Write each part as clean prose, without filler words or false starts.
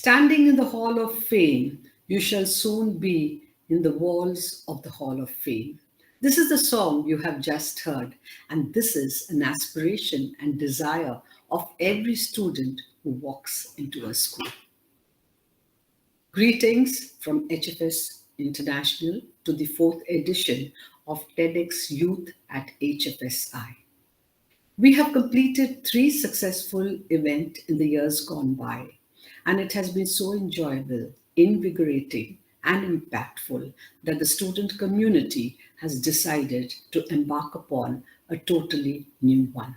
Standing in the Hall of Fame, you shall soon be in the walls of the Hall of Fame. This is the song you have just heard, and this is an aspiration and desire of every student who walks into a school. Greetings from HFS International to the fourth edition of TEDxYouth at HFSI. We have completed 3 successful events in the years gone by, and it has been so enjoyable, invigorating, and impactful that the student community has decided to embark upon a totally new one.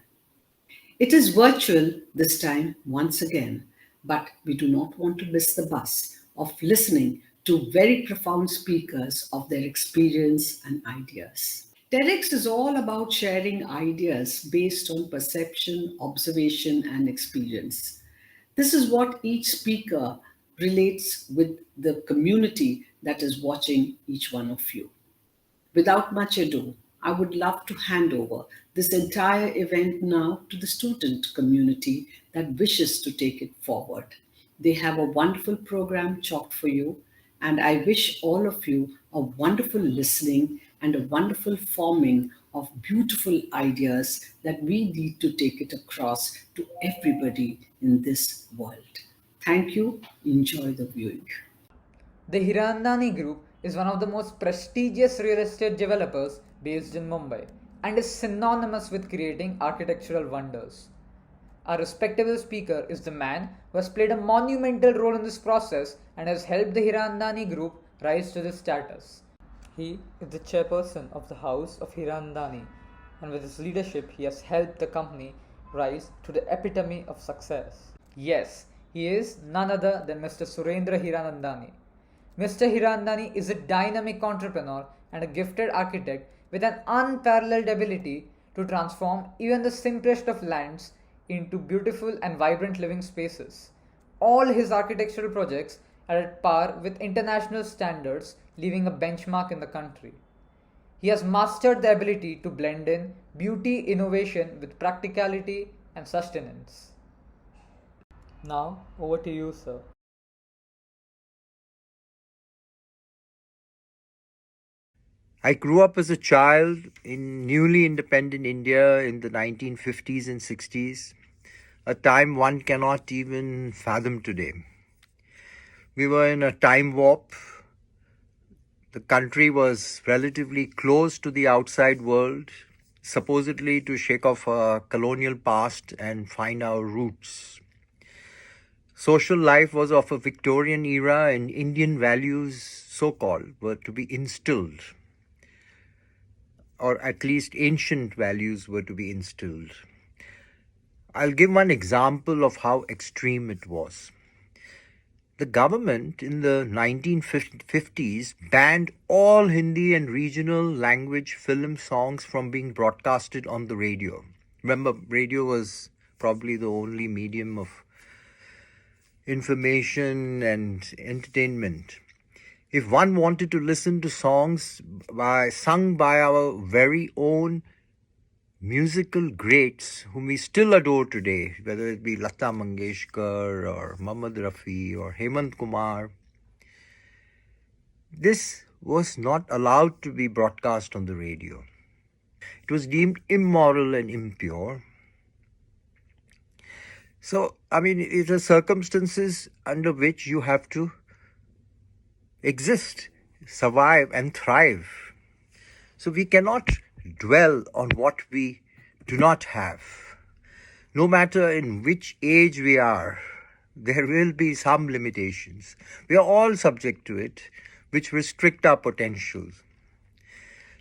It is virtual this time once again, but we do not want to miss the bus of listening to very profound speakers of their experience and ideas. TEDx is all about sharing ideas based on perception, observation, and experience. This is what each speaker relates with the community that is watching each one of you. Without much ado, I would love to hand over this entire event now to the student community that wishes to take it forward. They have a wonderful program chalked for you, and I wish all of you a wonderful listening and a wonderful forming of beautiful ideas that we need to take it across to everybody in this world. Thank you. Enjoy the viewing. The Hiranandani Group is one of the most prestigious real estate developers based in Mumbai and is synonymous with creating architectural wonders. Our respectable speaker is the man who has played a monumental role in this process and has helped the Hiranandani Group rise to this status. He is the chairperson of the House of Hiranandani, and with his leadership he has helped the company rise to the epitome of success. Yes, he is none other than Mr. Surendra Hiranandani. Mr. Hiranandani is a dynamic entrepreneur and a gifted architect with an unparalleled ability to transform even the simplest of lands into beautiful and vibrant living spaces. All his architectural projects are at par with international standards, leaving a benchmark in the country. He has mastered the ability to blend in beauty, innovation with practicality and sustenance. Now, over to you, sir. I grew up as a child in newly independent India in the 1950s and 60s, a time one cannot even fathom today. We were in a time warp. The country was relatively close to the outside world, supposedly to shake off our colonial past and find our roots. Social life was of a Victorian era, and Indian values, so-called, were to be instilled, or at least ancient values were to be instilled. I'll give one example of how extreme it was. The government in the 1950s banned all Hindi and regional language film songs from being broadcasted on the radio. Remember, radio was probably the only medium of information and entertainment. If one wanted to listen to songs sung by our very own musical greats whom we still adore today, whether it be Lata Mangeshkar or Mohammad Rafi or Hemant Kumar, this was not allowed to be broadcast on the radio. It was deemed immoral and impure. So, it are circumstances under which you have to exist, survive, and thrive. So we cannot dwell on what we do not have. No matter in which age we are, there will be some limitations. We are all subject to it, which restrict our potentials.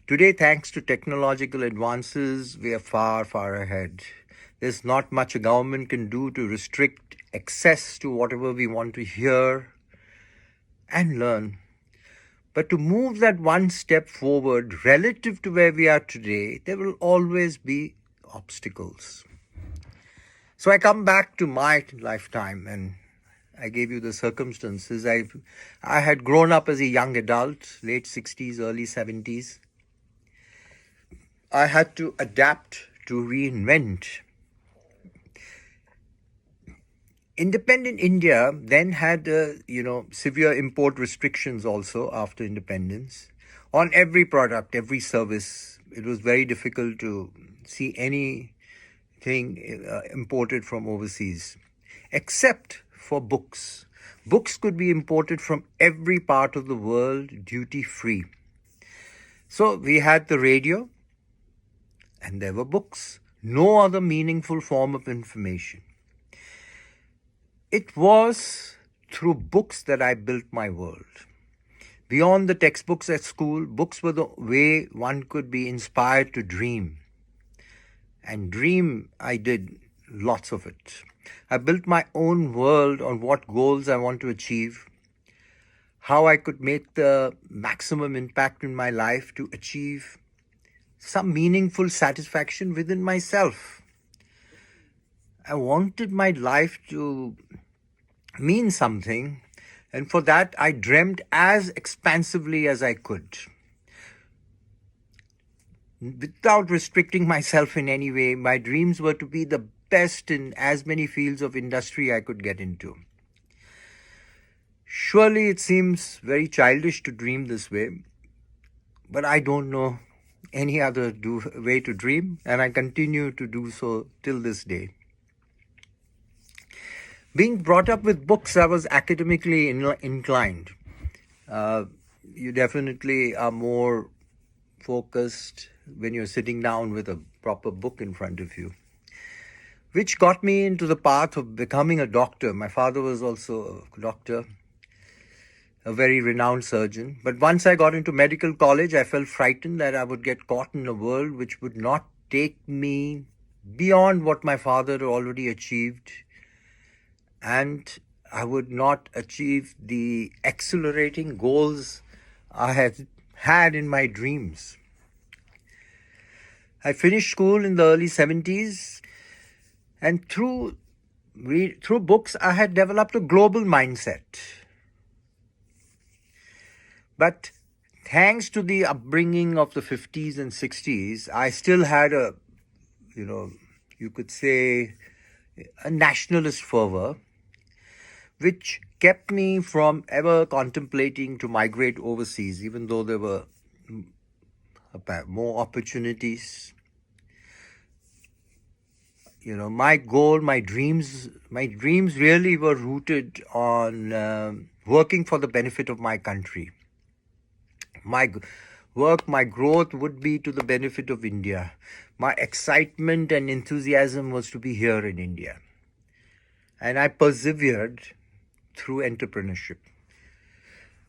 Today, thanks to technological advances, we are far, far ahead. There's not much a government can do to restrict access to whatever we want to hear and learn. But to move that one step forward relative to where we are today, there will always be obstacles. So I come back to my lifetime, and I gave you the circumstances. I had grown up as a young adult, late 60s, early 70s. I had to adapt to reinvent. Independent India then had, severe import restrictions also after independence on every product, every service. It was very difficult to see anything imported from overseas, except for books. Books could be imported from every part of the world duty-free. So we had the radio, and there were books. No other meaningful form of information. It was through books that I built my world. Beyond the textbooks at school, books were the way one could be inspired to dream. And dream, I did lots of it. I built my own world on what goals I want to achieve, how I could make the maximum impact in my life to achieve some meaningful satisfaction within myself. I wanted my life to mean something, and for that I dreamt as expansively as I could, without restricting myself in any way. My dreams were to be the best in as many fields of industry I could get into. Surely it seems very childish to dream this way, but I don't know any other way to dream, and I continue to do so till this day. Being brought up with books, I was academically inclined. You definitely are more focused when you're sitting down with a proper book in front of you, which got me into the path of becoming a doctor. My father was also a doctor, a very renowned surgeon. But once I got into medical college, I felt frightened that I would get caught in a world which would not take me beyond what my father had already achieved, and I would not achieve the accelerating goals I had in my dreams. I finished school in the early 70s, and through books, I had developed a global mindset. But thanks to the upbringing of the 50s and 60s, I still had you could say, a nationalist fervor, which kept me from ever contemplating to migrate overseas, even though there were more opportunities. My goal, my dreams really were rooted on working for the benefit of my country. My work, my growth would be to the benefit of India. My excitement and enthusiasm was to be here in India. And I persevered through entrepreneurship.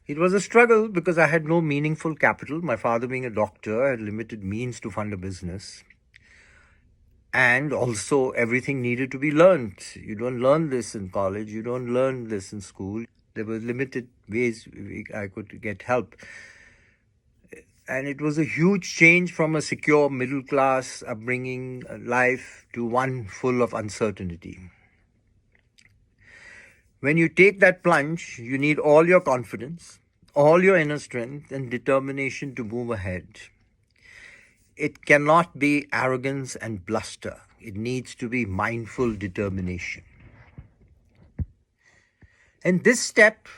It was a struggle because I had no meaningful capital. My father, being a doctor, had limited means to fund a business. And also everything needed to be learned. You don't learn this in college. You don't learn this in school. There were limited ways I could get help. And it was a huge change from a secure middle class upbringing life to one full of uncertainty. When you take that plunge, you need all your confidence, all your inner strength and determination to move ahead. It cannot be arrogance and bluster. It needs to be mindful determination. And this step,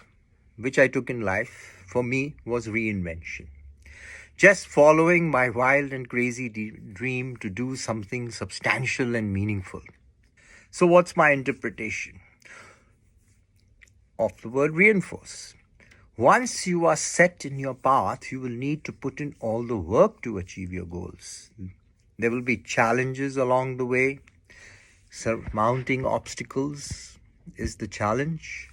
which I took in life, for me, was reinvention. Just following my wild and crazy dream to do something substantial and meaningful. So what's my interpretation of the word reinforce? Once you are set in your path, you will need to put in all the work to achieve your goals. There will be challenges along the way. Surmounting obstacles is the challenge.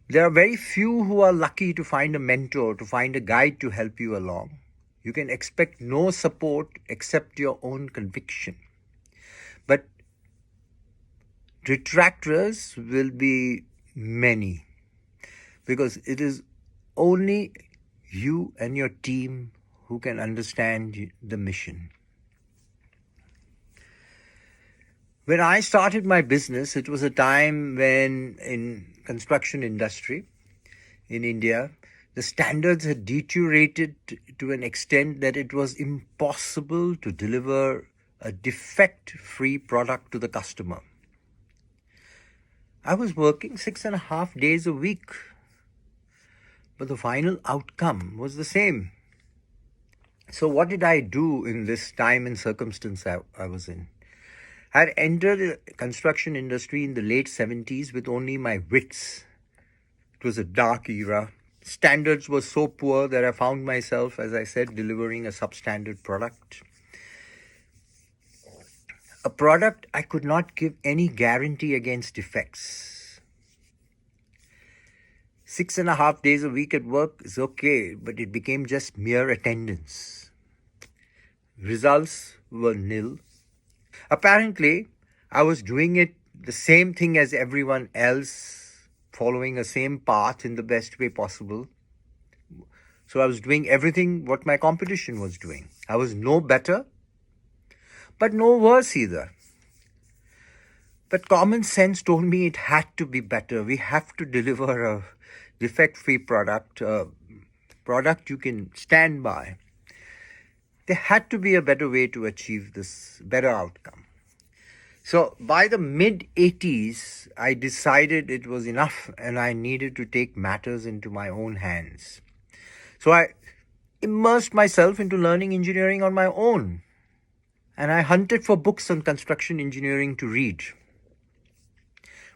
There are very few who are lucky to find a mentor, to find a guide to help you along. You can expect no support except your own conviction. But detractors will be many, because it is only you and your team who can understand the mission. When I started my business, it was a time when in construction industry in India, the standards had deteriorated to an extent that it was impossible to deliver a defect-free product to the customer. I was working 6.5 days a week, but the final outcome was the same. So what did I do in this time and circumstance I was in? I had entered the construction industry in the late 70s with only my wits. It was a dark era. Standards were so poor that I found myself, as I said, delivering a substandard product. A product I could not give any guarantee against defects. 6.5 days a week at work is okay, but it became just mere attendance. Results were nil. Apparently, I was doing it the same thing as everyone else, following the same path in the best way possible. So I was doing everything what my competition was doing. I was no better, but no worse either. But common sense told me it had to be better. We have to deliver a defect-free product, a product you can stand by. There had to be a better way to achieve this better outcome. So by the mid-80s, I decided it was enough and I needed to take matters into my own hands. So I immersed myself into learning engineering on my own. And I hunted for books on construction engineering to read.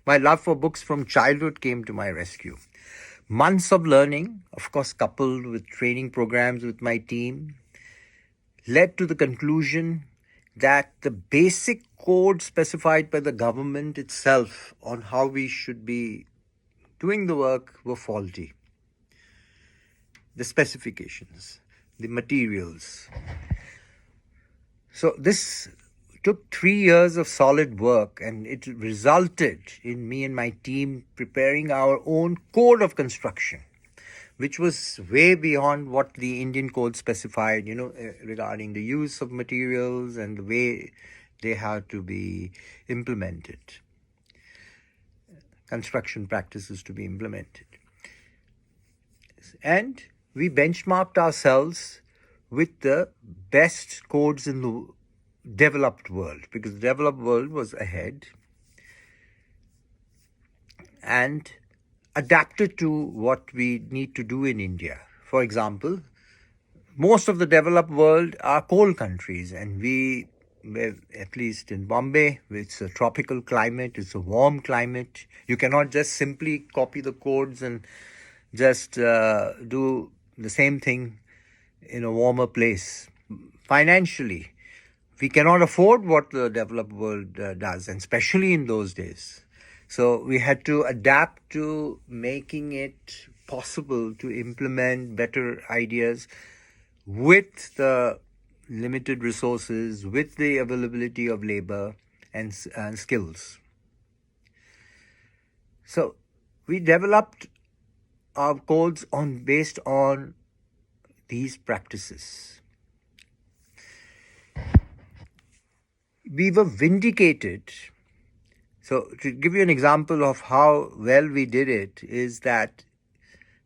My love for books from childhood came to my rescue. Months of learning, of course coupled with training programs with my team, led to the conclusion that the basic code specified by the government itself on how we should be doing the work were faulty. The specifications, the materials. So this took 3 years of solid work, and it resulted in me and my team preparing our own code of construction, which was way beyond what the Indian code specified, regarding the use of materials and the way they had to be implemented, construction practices to be implemented. And we benchmarked ourselves with the best codes in the developed world, because the developed world was ahead, and adapted to what we need to do in India. For example, most of the developed world are coal countries, and we, at least in Bombay, it's a tropical climate, it's a warm climate. You cannot just simply copy the codes and just do the same thing in a warmer place. Financially, we cannot afford what the developed world does, and especially in those days. So we had to adapt to making it possible to implement better ideas with the limited resources, with the availability of labor and skills. So we developed our codes based on these practices. We were vindicated. So to give you an example of how well we did it is that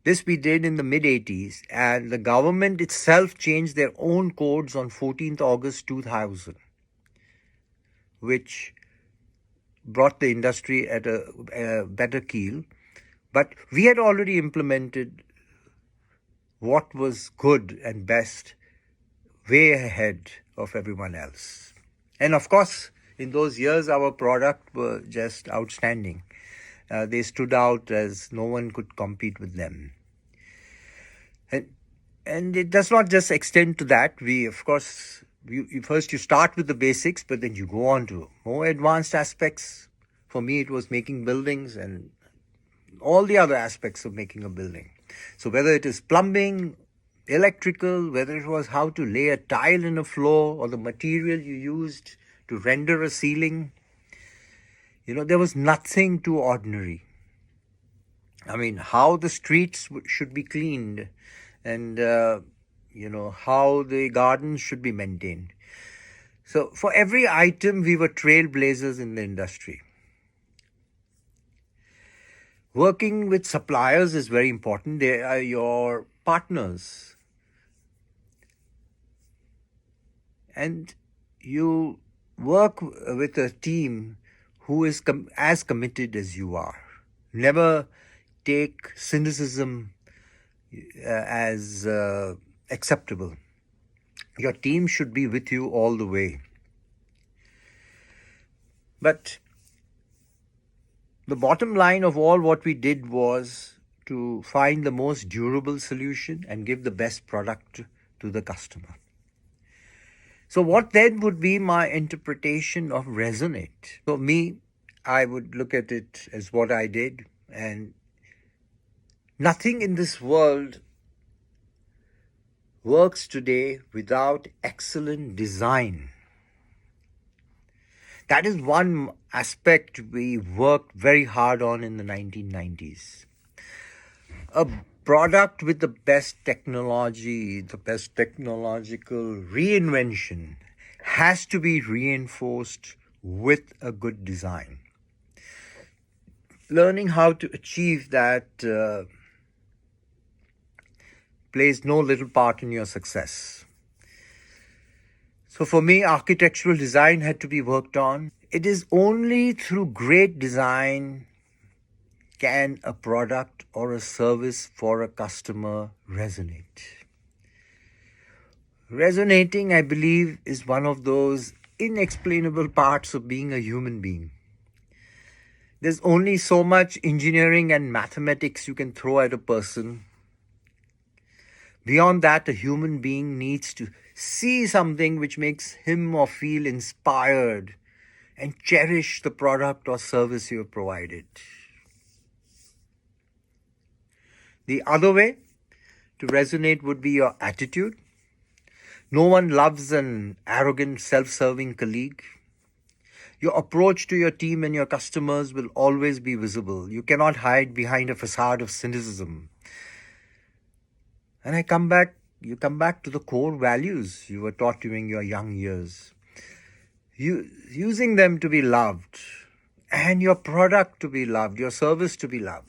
this we did in the mid-80s, and the government itself changed their own codes on 14th August 2000, which brought the industry at a better keel. But we had already implemented what was good and best way ahead of everyone else. And of course, in those years, our product were just outstanding. They stood out as no one could compete with them. And, and it does not just extend to that. We, of course, first you start with the basics, but then you go on to more advanced aspects. For me, it was making buildings and all the other aspects of making a building. So whether it is plumbing, electrical, whether it was how to lay a tile in a floor or the material you used to render a ceiling, there was nothing too ordinary. I mean, how the streets should be cleaned and, how the gardens should be maintained. So for every item, we were trailblazers in the industry. Working with suppliers is very important. They are your partners. And you work with a team who is as committed as you are. Never take cynicism as acceptable. Your team should be with you all the way. But the bottom line of all what we did was to find the most durable solution and give the best product to the customer. So what then would be my interpretation of resonate? For me, I would look at it as what I did, and nothing in this world works today without excellent design. That is one aspect we worked very hard on in the 1990s. A product with the best technology, the best technological reinvention has to be reinforced with a good design. Learning how to achieve that plays no little part in your success. So for me, architectural design had to be worked on. It is only through great design can a product or a service for a customer resonate. Resonating, I believe, is one of those inexplainable parts of being a human being. There's only so much engineering and mathematics you can throw at a person. Beyond that, a human being needs to see something which makes him or feel inspired and cherish the product or service you have provided. The other way to resonate would be your attitude. No one loves an arrogant, self-serving colleague. Your approach to your team and your customers will always be visible. You cannot hide behind a facade of cynicism. And you come back to the core values you were taught during your young years. Using them to be loved, and your product to be loved, your service to be loved.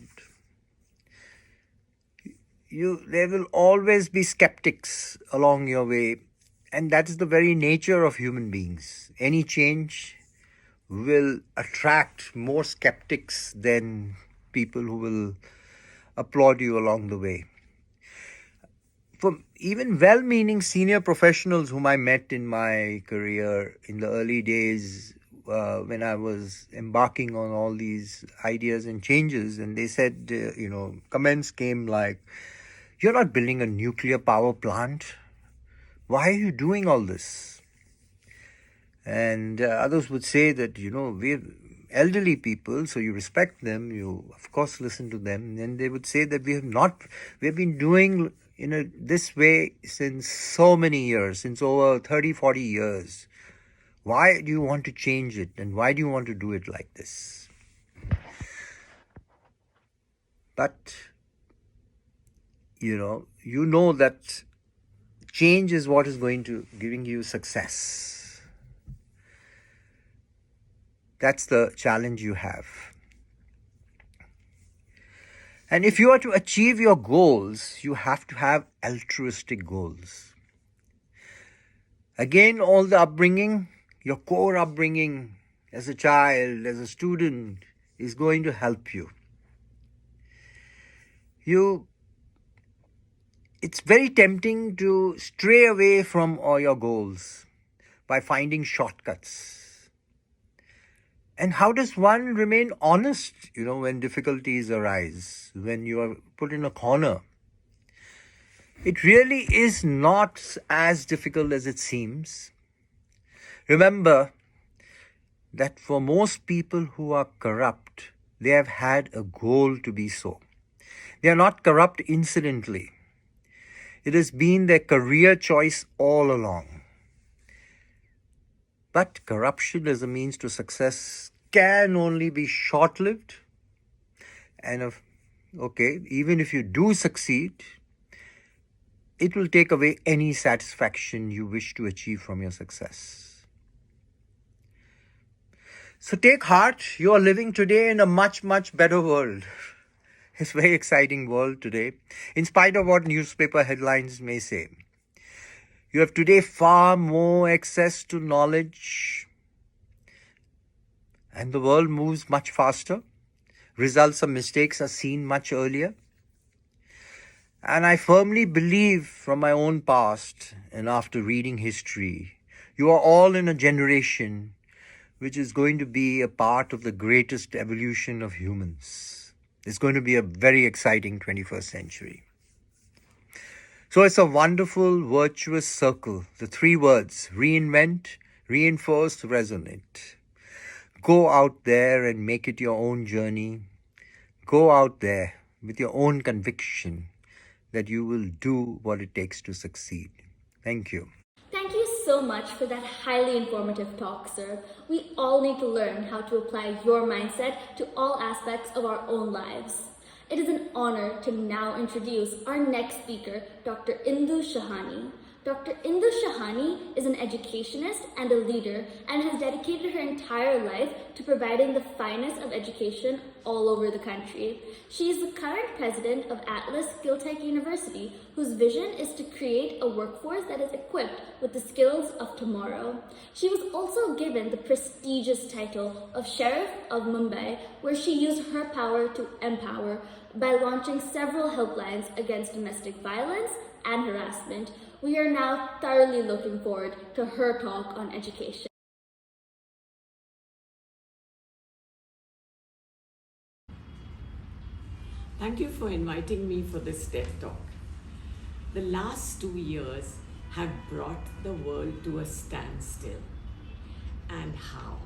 There will always be skeptics along your way, and that is the very nature of human beings. Any change will attract more skeptics than people who will applaud you along the way. For even well-meaning senior professionals whom I met in my career in the early days when I was embarking on all these ideas and changes, and they said, comments came like, "You're not building a nuclear power plant. Why are you doing all this?" And others would say that, we're elderly people, so you respect them, you of course listen to them. And they would say that we've been doing this way since so many years, since over 30, 40 years. Why do you want to change it? And why do you want to do it like this? But, you know that change is what is going to giving you success. That's the challenge you have. And if you are to achieve your goals, you have to have altruistic goals. Again, all the upbringing, your core upbringing as a child, as a student, is going to help you. It's very tempting to stray away from all your goals by finding shortcuts. And how does one remain honest, when difficulties arise, when you are put in a corner? It really is not as difficult as it seems. Remember that for most people who are corrupt, they have had a goal to be so. They are not corrupt incidentally. It has been their career choice all along. But corruption as a means to success can only be short-lived. And even if you do succeed, it will take away any satisfaction you wish to achieve from your success. So take heart, you are living today in a much, much better world. It's a very exciting world today, in spite of what newspaper headlines may say. You have today far more access to knowledge, and the world moves much faster. Results of mistakes are seen much earlier. And I firmly believe from my own past and after reading history, you are all in a generation which is going to be a part of the greatest evolution of humans. It's going to be a very exciting 21st century. So it's a wonderful, virtuous circle. The three words, reinvent, reinforce, resonate. Go out there and make it your own journey. Go out there with your own conviction that you will do what it takes to succeed. Thank you. Thank you so much for that highly informative talk, sir. We all need to learn how to apply your mindset to all aspects of our own lives. It is an honor to now introduce our next speaker, Dr. Indu Shahani. Dr. Indu Shahani is an educationist and a leader and has dedicated her entire life to providing the finest of education all over the country. She is the current president of Atlas Skilltech University, whose vision is to create a workforce that is equipped with the skills of tomorrow. She was also given the prestigious title of Sheriff of Mumbai, where she used her power to empower by launching several helplines against domestic violence and harassment. We are now thoroughly looking forward to her talk on education. Thank you for inviting me for this TED Talk. The last 2 years have brought the world to a standstill. And how?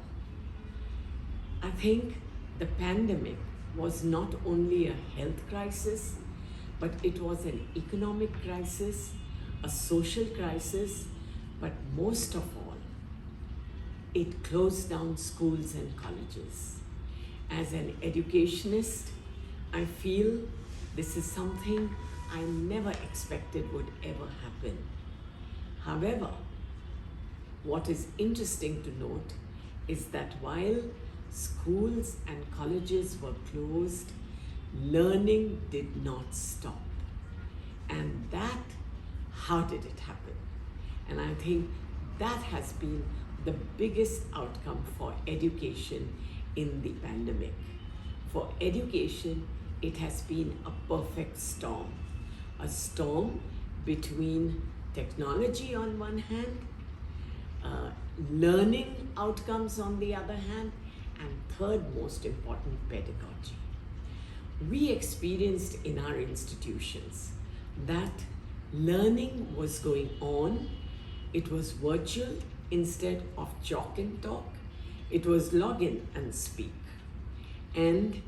I think the pandemic was not only a health crisis, but it was an economic crisis, a social crisis, but most of all, it closed down schools and colleges. As an educationist, I feel this is something I never expected would ever happen. However, what is interesting to note is that while schools and colleges were closed, learning did not stop. And that, how did it happen? And I think that has been the biggest outcome for education in the pandemic. For education, it has been a perfect storm. A storm between technology on one hand, learning outcomes on the other hand, and third most important, pedagogy. We experienced in our institutions that learning was going on. It was virtual instead of chalk and talk. It was log in and speak. And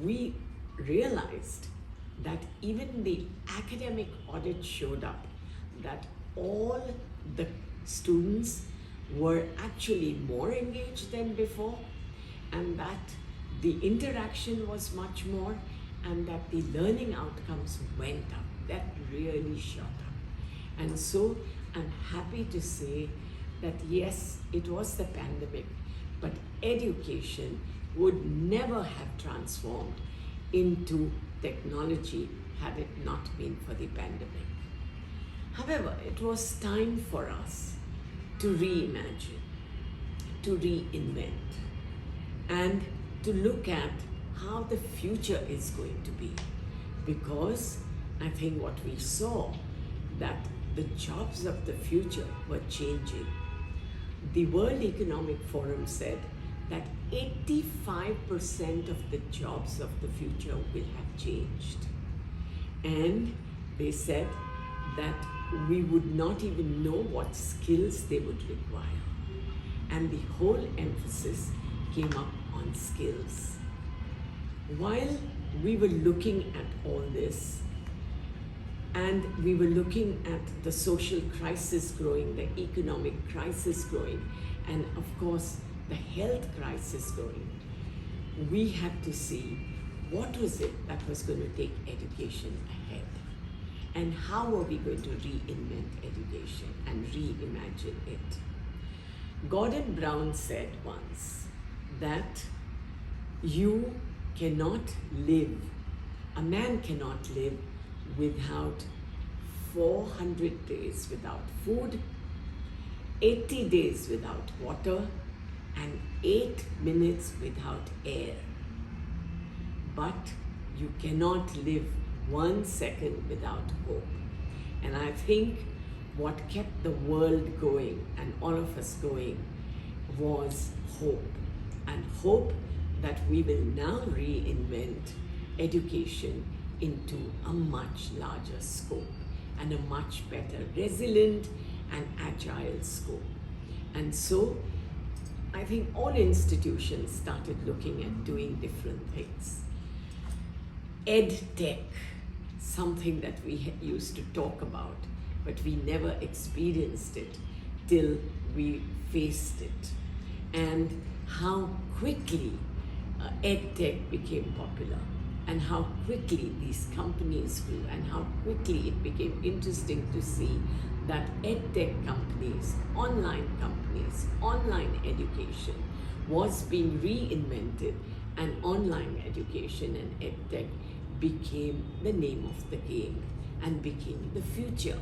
we realized that even the academic audit showed up that all the students were actually more engaged than before, and that the interaction was much more, and that the learning outcomes went up. That really shot up. And so I'm happy to say that yes, it was the pandemic, but education would never have transformed into technology had it not been for the pandemic. However, it was time for us to reimagine, to reinvent, and to look at how the future is going to be. Because I think what we saw, that the jobs of the future were changing. The World Economic Forum said that 85% of the jobs of the future will have changed. And they said that we would not even know what skills they would require. And the whole emphasis came up on skills. While we were looking at all this, and we were looking at the social crisis growing, the economic crisis growing, and of course the health crisis growing, we had to see what was it that was going to take education ahead, and how are we going to reinvent education and reimagine it. Gordon Brown said once that you cannot live, a man cannot live without 400 days without food, 80 days without water, and 8 minutes without air. But you cannot live 1 second without hope. And I think what kept the world going and all of us going was hope. And hope that we will now reinvent education into a much larger scope and a much better resilient and agile scope. And so I think all institutions started looking at doing different things. EdTech, something that we used to talk about, but we never experienced it till we faced it. And how quickly EdTech became popular, and how quickly these companies grew, and how quickly it became interesting to see that EdTech companies, online education was being reinvented, and online education and EdTech became the name of the game and became the future.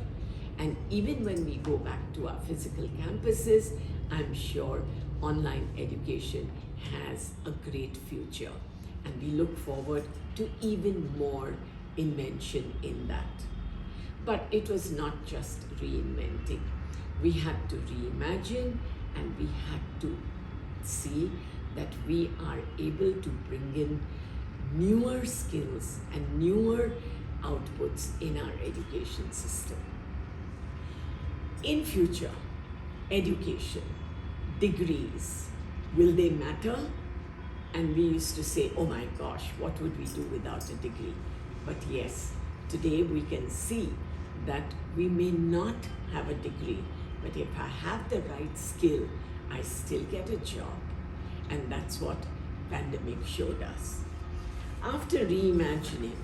And even when we go back to our physical campuses, I'm sure online education has a great future. And we look forward to even more invention in that. But it was not just reinventing. We had to reimagine, and we had to see that we are able to bring in newer skills and newer outputs in our education system. In future, education, degrees, will they matter? And we used to say, oh my gosh, what would we do without a degree? But yes, today we can see that we may not have a degree, but if I have the right skill, I still get a job. And that's what pandemic showed us. After reimagining,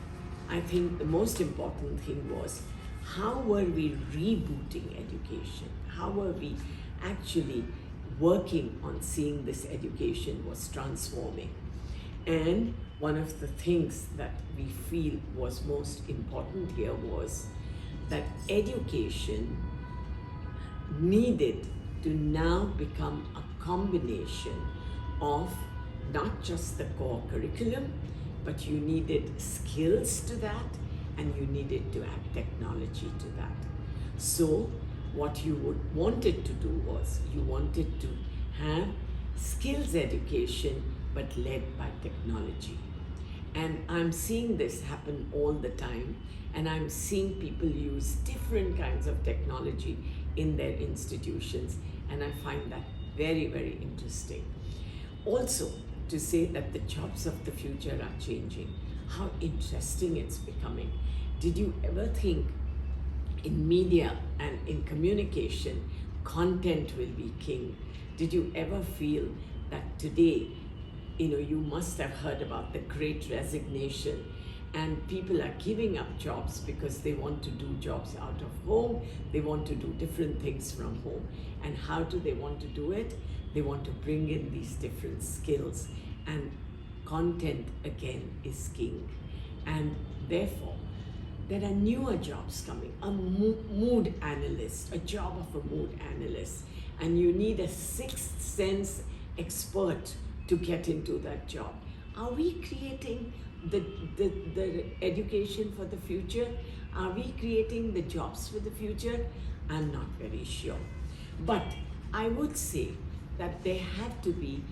I think the most important thing was, how were we rebooting education? How were we actually working on seeing this education was transforming? And one of the things that we feel was most important here was that education needed to now become a combination of not just the core curriculum, but you needed skills to that, and you needed to add technology to that. So what you wanted to do was, you wanted to have skills education, but led by technology. And I'm seeing this happen all the time, and I'm seeing people use different kinds of technology in their institutions, and I find that very, very interesting. Also, to say that the jobs of the future are changing, how interesting it's becoming. Did you ever think in media and in communication, content will be king? Did you ever feel that today, you must have heard about the Great Resignation, and people are giving up jobs because they want to do jobs out of home, they want to do different things from home. And how do they want to do it? They want to bring in these different skills, and content again is king. And therefore, there are newer jobs coming, a mood analyst, a job of a mood analyst, and you need a sixth sense expert to get into that job. Are we creating the education for the future? Are we creating the jobs for the future? I'm not very sure. But I would say that there have to be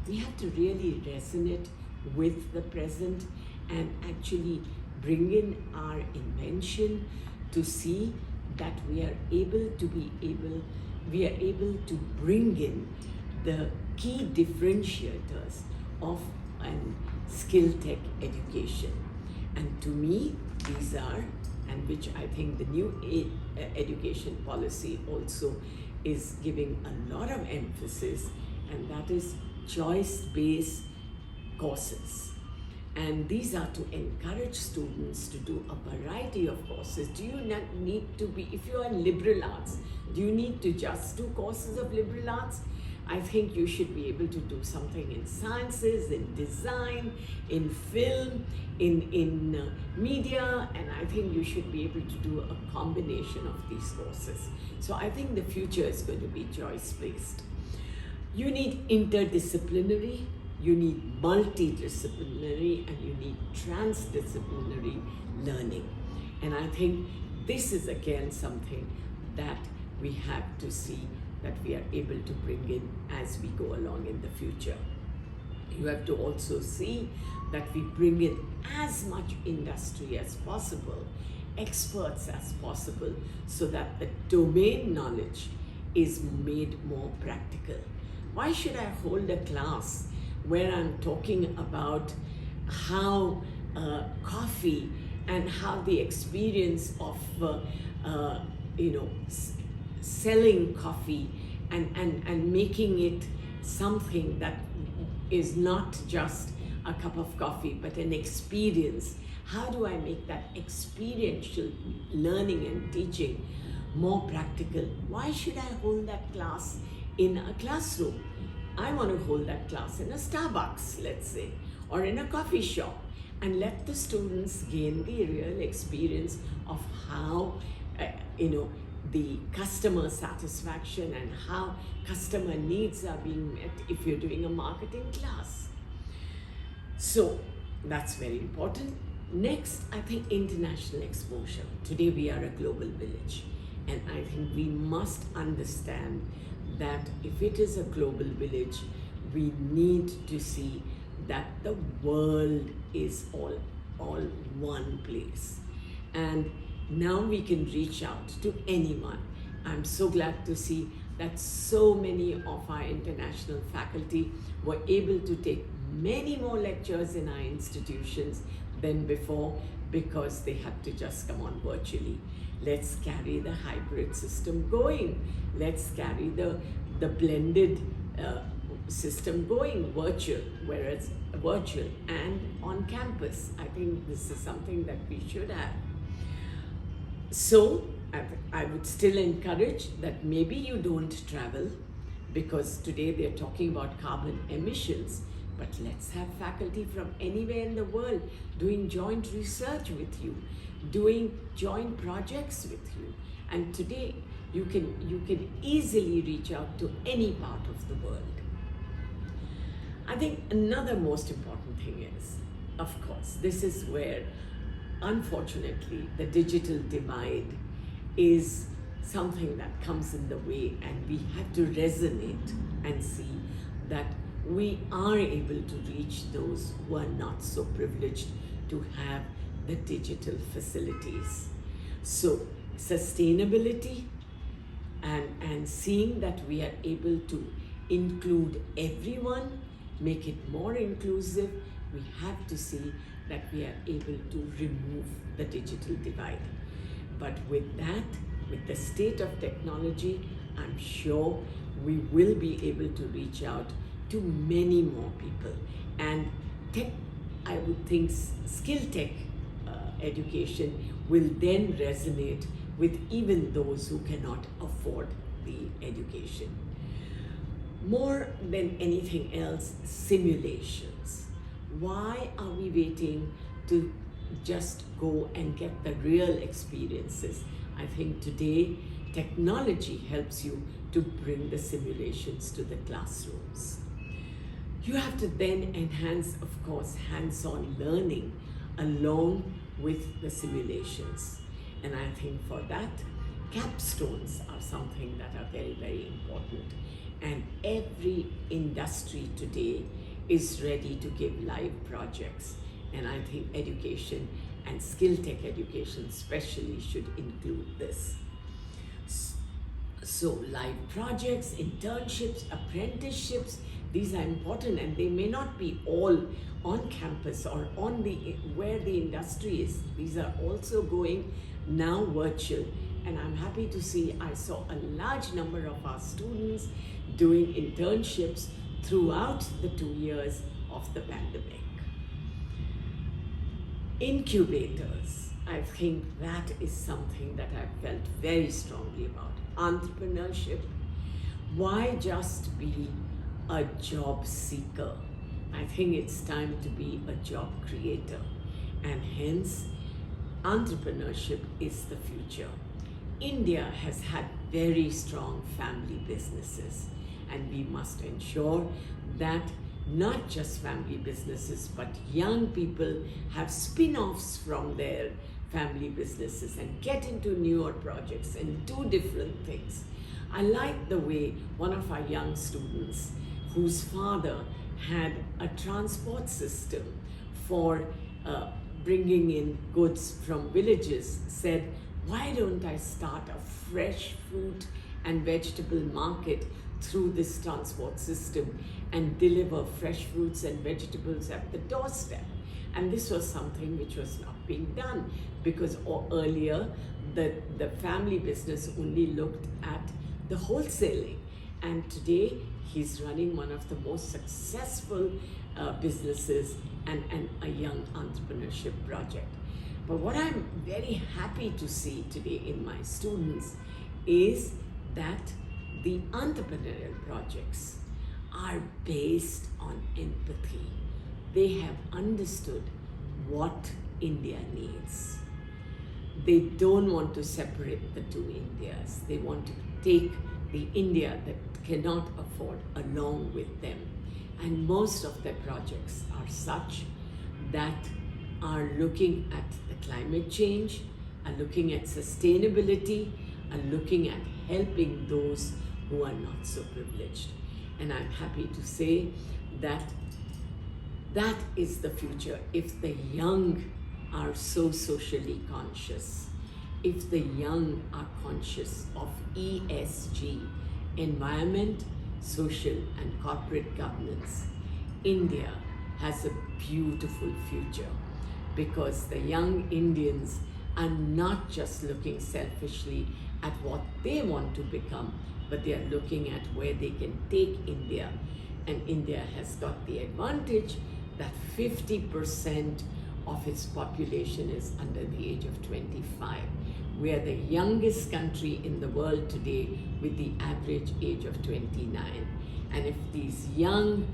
we have to really resonate with the present and actually bring in our invention to see that we are able to bring in the key differentiators of an skill tech education. And to me, these are, and which I think the new education policy also is giving a lot of emphasis, and that is choice-based courses. And these are to encourage students to do a variety of courses. Do you not need to be, if you are in liberal arts, do you need to just do courses of liberal arts? I think you should be able to do something in sciences, in design, in film, in media, and I think you should be able to do a combination of these courses. So I think the future is going to be choice-based. You need interdisciplinary, you need multidisciplinary, and you need transdisciplinary learning. And I think this is again something that we have to see that we are able to bring in as we go along in the future. You have to also see that we bring in as much industry as possible, experts as possible, so that the domain knowledge is made more practical. Why should I hold a class where I'm talking about how coffee and how the experience of selling coffee and making it something that is not just a cup of coffee but an experience? How do I make that experiential learning and teaching more practical? Why should I hold that class in a classroom? I want to hold that class in a Starbucks, let's say, or in a coffee shop, and let the students gain the real experience of how the customer satisfaction and how customer needs are being met if you're doing a marketing class. So that's very important. Next, I think international exposure. Today we are a global village, and I think we must understand that if it is a global village, we need to see that the world is all one place. And now we can reach out to anyone. I'm so glad to see that so many of our international faculty were able to take many more lectures in our institutions than before because they had to just come on virtually. Let's carry the hybrid system going. Let's carry the blended system going, virtual and on campus. I think this is something that we should have. So I would still encourage that maybe you don't travel, because today they're talking about carbon emissions, but let's have faculty from anywhere in the world doing joint research with you, doing joint projects with you. And today you can easily reach out to any part of the world. I think another most important thing is, of course, this is where unfortunately the digital divide is something that comes in the way, and we have to resonate and see that we are able to reach those who are not so privileged to have the digital facilities. So sustainability and seeing that we are able to include everyone, make it more inclusive, we have to see that we are able to remove the digital divide. But with that, with the state of technology, I'm sure we will be able to reach out to many more people. And I would think skill tech education will then resonate with even those who cannot afford the education. More than anything else, simulations. Why are we waiting to just go and get the real experiences? I think today technology helps you to bring the simulations to the classrooms. You have to then enhance, of course, hands-on learning along with the simulations. And I think for that, capstones are something that are very, very important. And every industry today is ready to give live projects. And I think education and skill tech education especially should include this. So live projects, internships, apprenticeships, these are important, and they may not be all on campus or on the where the industry is. These are also going now virtual, and I'm happy to see I saw a large number of our students doing internships throughout the 2 years of the pandemic. Incubators, I think that is something that I felt very strongly about. Entrepreneurship, why just be a job seeker? I think it's time to be a job creator, and hence entrepreneurship is the future. India has had very strong family businesses, and we must ensure that not just family businesses, but young people have spin-offs from their family businesses and get into newer projects and do different things. I like the way one of our young students, whose father had a transport system for bringing in goods from villages, said, why don't I start a fresh fruit and vegetable market through this transport system and deliver fresh fruits and vegetables at the doorstep? And this was something which was not being done, because earlier the family business only looked at the wholesaling, and today he's running one of the most successful businesses and a young entrepreneurship project. But what I'm very happy to see today in my students is that the entrepreneurial projects are based on empathy. They have understood what India needs. They don't want to separate the two Indias. They want to take the India that cannot afford along with them. And most of their projects are such that are looking at the climate change, are looking at sustainability, are looking at helping those who are not so privileged. And I'm happy to say that that is the future. If the young are so socially conscious, if the young are conscious of ESG, environment, social and corporate governance, India has a beautiful future, because the young Indians are not just looking selfishly at what they want to become, but they are looking at where they can take India. And India has got the advantage that 50% of its population is under the age of 25. We are the youngest country in the world today with the average age of 29. And if these young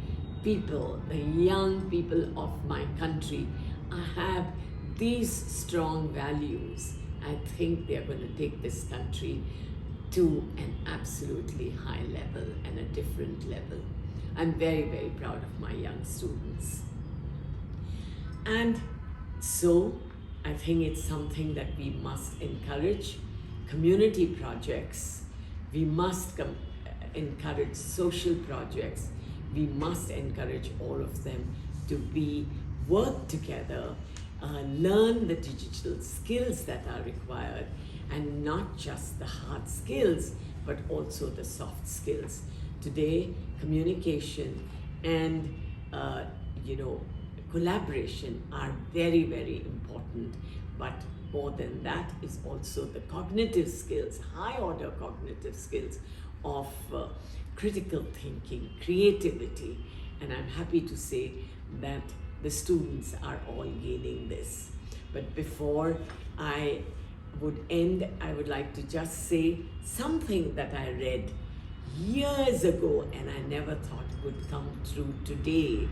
people, the young people of my country, have these strong values, I think they're going to take this country to an absolutely high level and a different level. I'm very, very proud of my young students. And so I think it's something that we must encourage. Community projects, we must encourage social projects, we must encourage all of them to work together, learn the digital skills that are required, and not just the hard skills, but also the soft skills. Today, communication and collaboration are very, very important, but more than that is also the cognitive skills, high order cognitive skills of critical thinking, creativity, and I'm happy to say that the students are all gaining this. But before I would end, I would like to just say something that I read years ago and I never thought would come true today.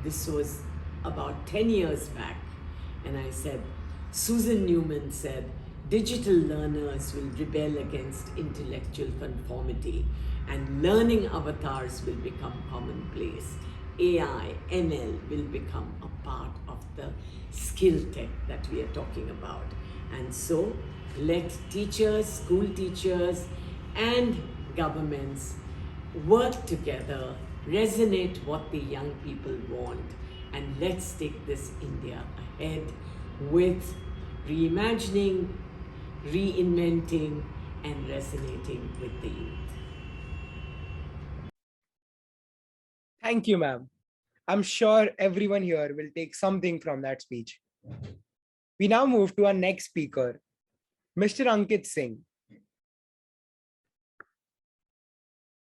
This was about 10 years back, and I said, Susan Newman said, digital learners will rebel against intellectual conformity and learning avatars will become commonplace. AI, ML will become a part of the skill tech that we are talking about. And so let teachers, school teachers, and governments work together, resonate what the young people want, and let's take this India ahead with reimagining, reinventing, and resonating with the youth. Thank you, ma'am. I'm sure everyone here will take something from that speech. We now move to our next speaker, Mr. Ankit Singh.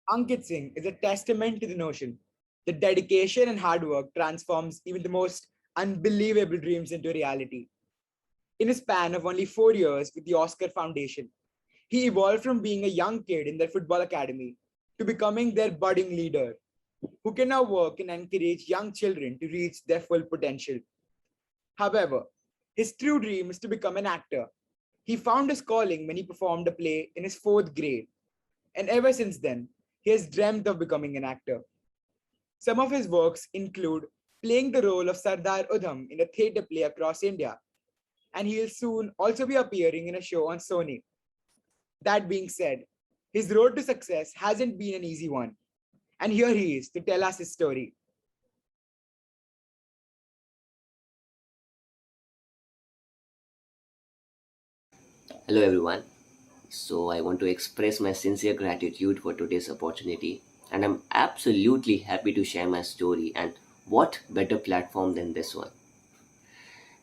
Ankit Singh is a testament to the notion that dedication and hard work transforms even the most unbelievable dreams into reality. In a span of only 4 years with the Oscar Foundation, he evolved from being a young kid in their football academy to becoming their budding leader, who can now work and encourage young children to reach their full potential. However, his true dream is to become an actor. He found his calling when he performed a play in his fourth grade, and ever since then, he has dreamt of becoming an actor. Some of his works include playing the role of Sardar Udham in a theatre play across India, and he will soon also be appearing in a show on Sony. That being said, his road to success hasn't been an easy one, and here he is to tell us his story. Hello everyone. So I want to express my sincere gratitude for today's opportunity, and I'm absolutely happy to share my story, and what better platform than this one.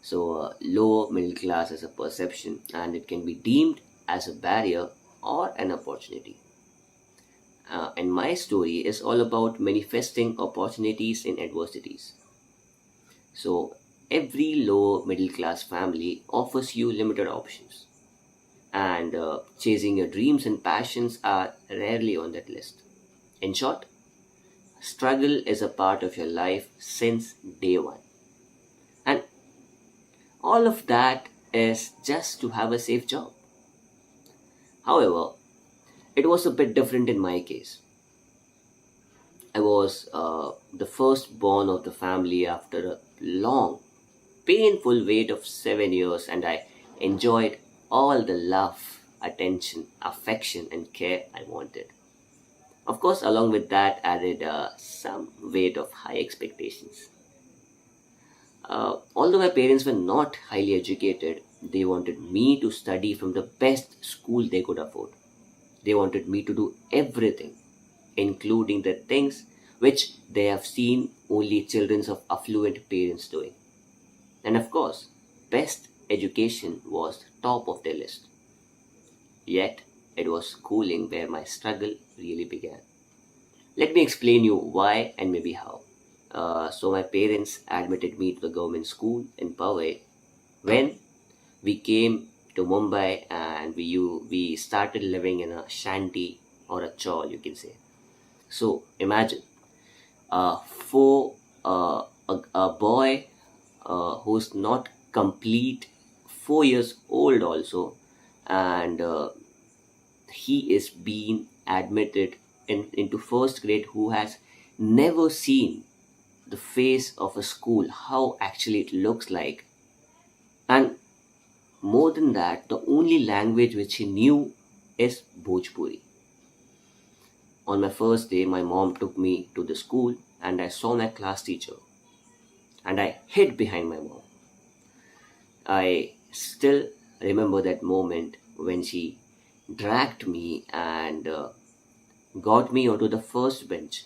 So lower middle class is a perception, and it can be deemed as a barrier or an opportunity. And my story is all about manifesting opportunities in adversities. So every lower middle class family offers you limited options, and chasing your dreams and passions are rarely on that list. In short, struggle is a part of your life since day one. And all of that is just to have a safe job. However, it was a bit different in my case. I was the firstborn of the family after a long, painful wait of 7 years, and I enjoyed all the love, attention, affection, and care I wanted. Of course, along with that, added some weight of high expectations. Although my parents were not highly educated, they wanted me to study from the best school they could afford. They wanted me to do everything, including the things which they have seen only children of affluent parents doing. And of course, best education was top of their list. Yet, it was schooling where my struggle really began. Let me explain you why and maybe how. So my parents admitted me to the government school in Powai when we came to Mumbai, and we started living in a shanty or a chawl, you can say. So imagine for a boy who's not complete 4 years old also, and he is being admitted into first grade, who has never seen the face of a school, how actually it looks like. And more than that, the only language which he knew is Bhojpuri. On my first day, my mom took me to the school, and I saw my class teacher, and I hid behind my mom. I still remember that moment when she dragged me and got me onto the first bench.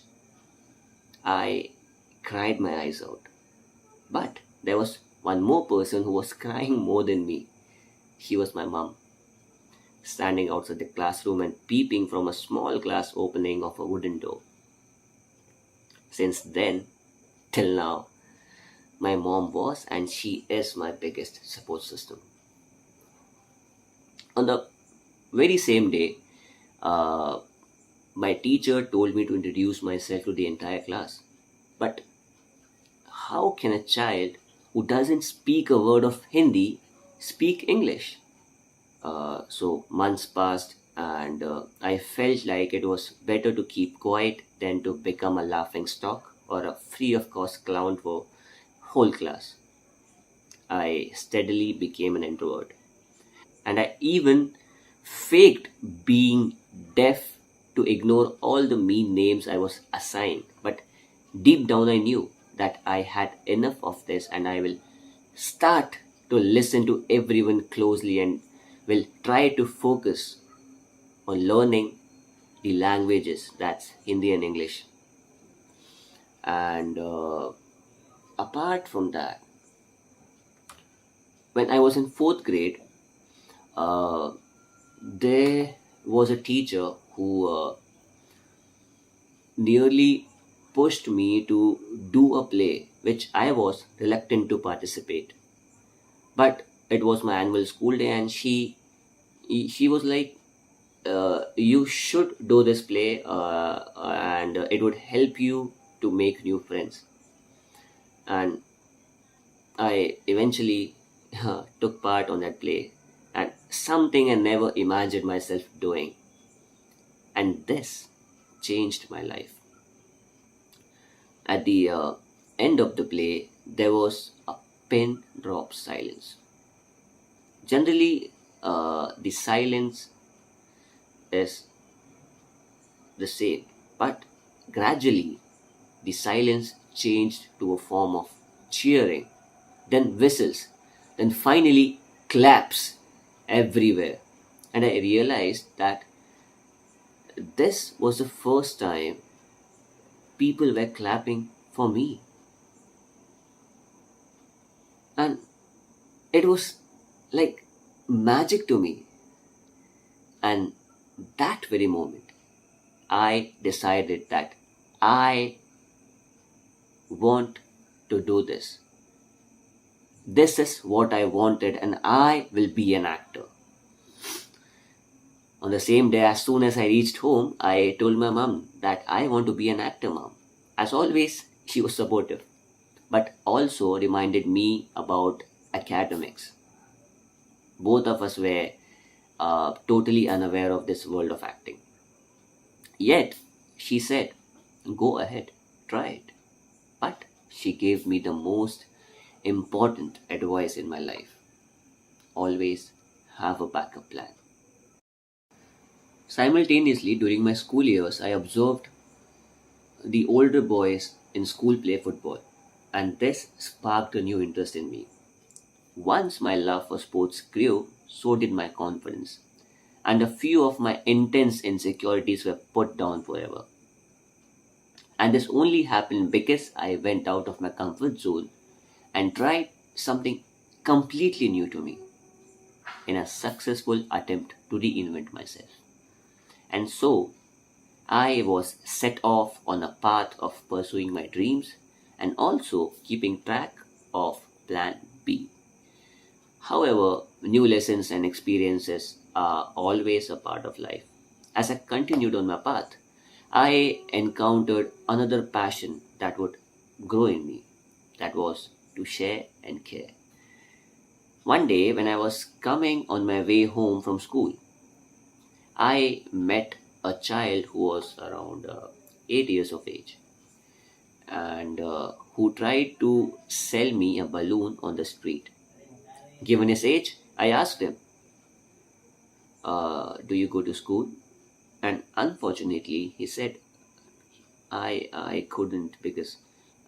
I cried my eyes out. But there was one more person who was crying more than me. She was my mom, standing outside the classroom and peeping from a small glass opening of a wooden door. Since then, till now, my mom was and she is my biggest support system. On the very same day, uh, my teacher told me to introduce myself to the entire class. But how can a child who doesn't speak a word of Hindi speak English? So months passed, and I felt like it was better to keep quiet than to become a laughing stock or a free of cost clown for whole class. I steadily became an introvert, and I even faked being deaf to ignore all the mean names I was assigned. But deep down, I knew that I had enough of this, and I will start to listen to everyone closely and will try to focus on learning the languages, that's Hindi and English. And apart from that, when I was in fourth grade, uh, there was a teacher who nearly pushed me to do a play which I was reluctant to participate. But it was my annual school day, and she was like, "You should do this play, and it would help you to make new friends." And I eventually took part on that play, and something I never imagined myself doing. And this changed my life. At the end of the play, there was a pin drop silence. Generally, the silence is the same, but gradually the silence changed to a form of cheering, then whistles, then finally claps everywhere. And I realized that this was the first time people were clapping for me. And it was like magic to me. And that very moment, I decided that I want to do this. This is what I wanted, and I will be an actor. On the same day, as soon as I reached home, I told my mom that I want to be an actor, mom. As always, she was supportive, but also reminded me about academics. Both of us were totally unaware of this world of acting. Yet, she said, "Go ahead, try it." But she gave me the most important advice in my life: always have a backup plan. Simultaneously, during my school years, I observed the older boys in school play football, and this sparked a new interest in me. Once my love for sports grew, so did my confidence, and a few of my intense insecurities were put down forever. And this only happened because I went out of my comfort zone and tried something completely new to me in a successful attempt to reinvent myself. And so I was set off on a path of pursuing my dreams and also keeping track of plan B. However, new lessons and experiences are always a part of life. As I continued on my path, I encountered another passion that would grow in me, that was to share and care. One day, when I was coming on my way home from school, I met a child who was around 8 years of age and who tried to sell me a balloon on the street. Given his age, I asked him, "Do you go to school?" And unfortunately, he said, I couldn't because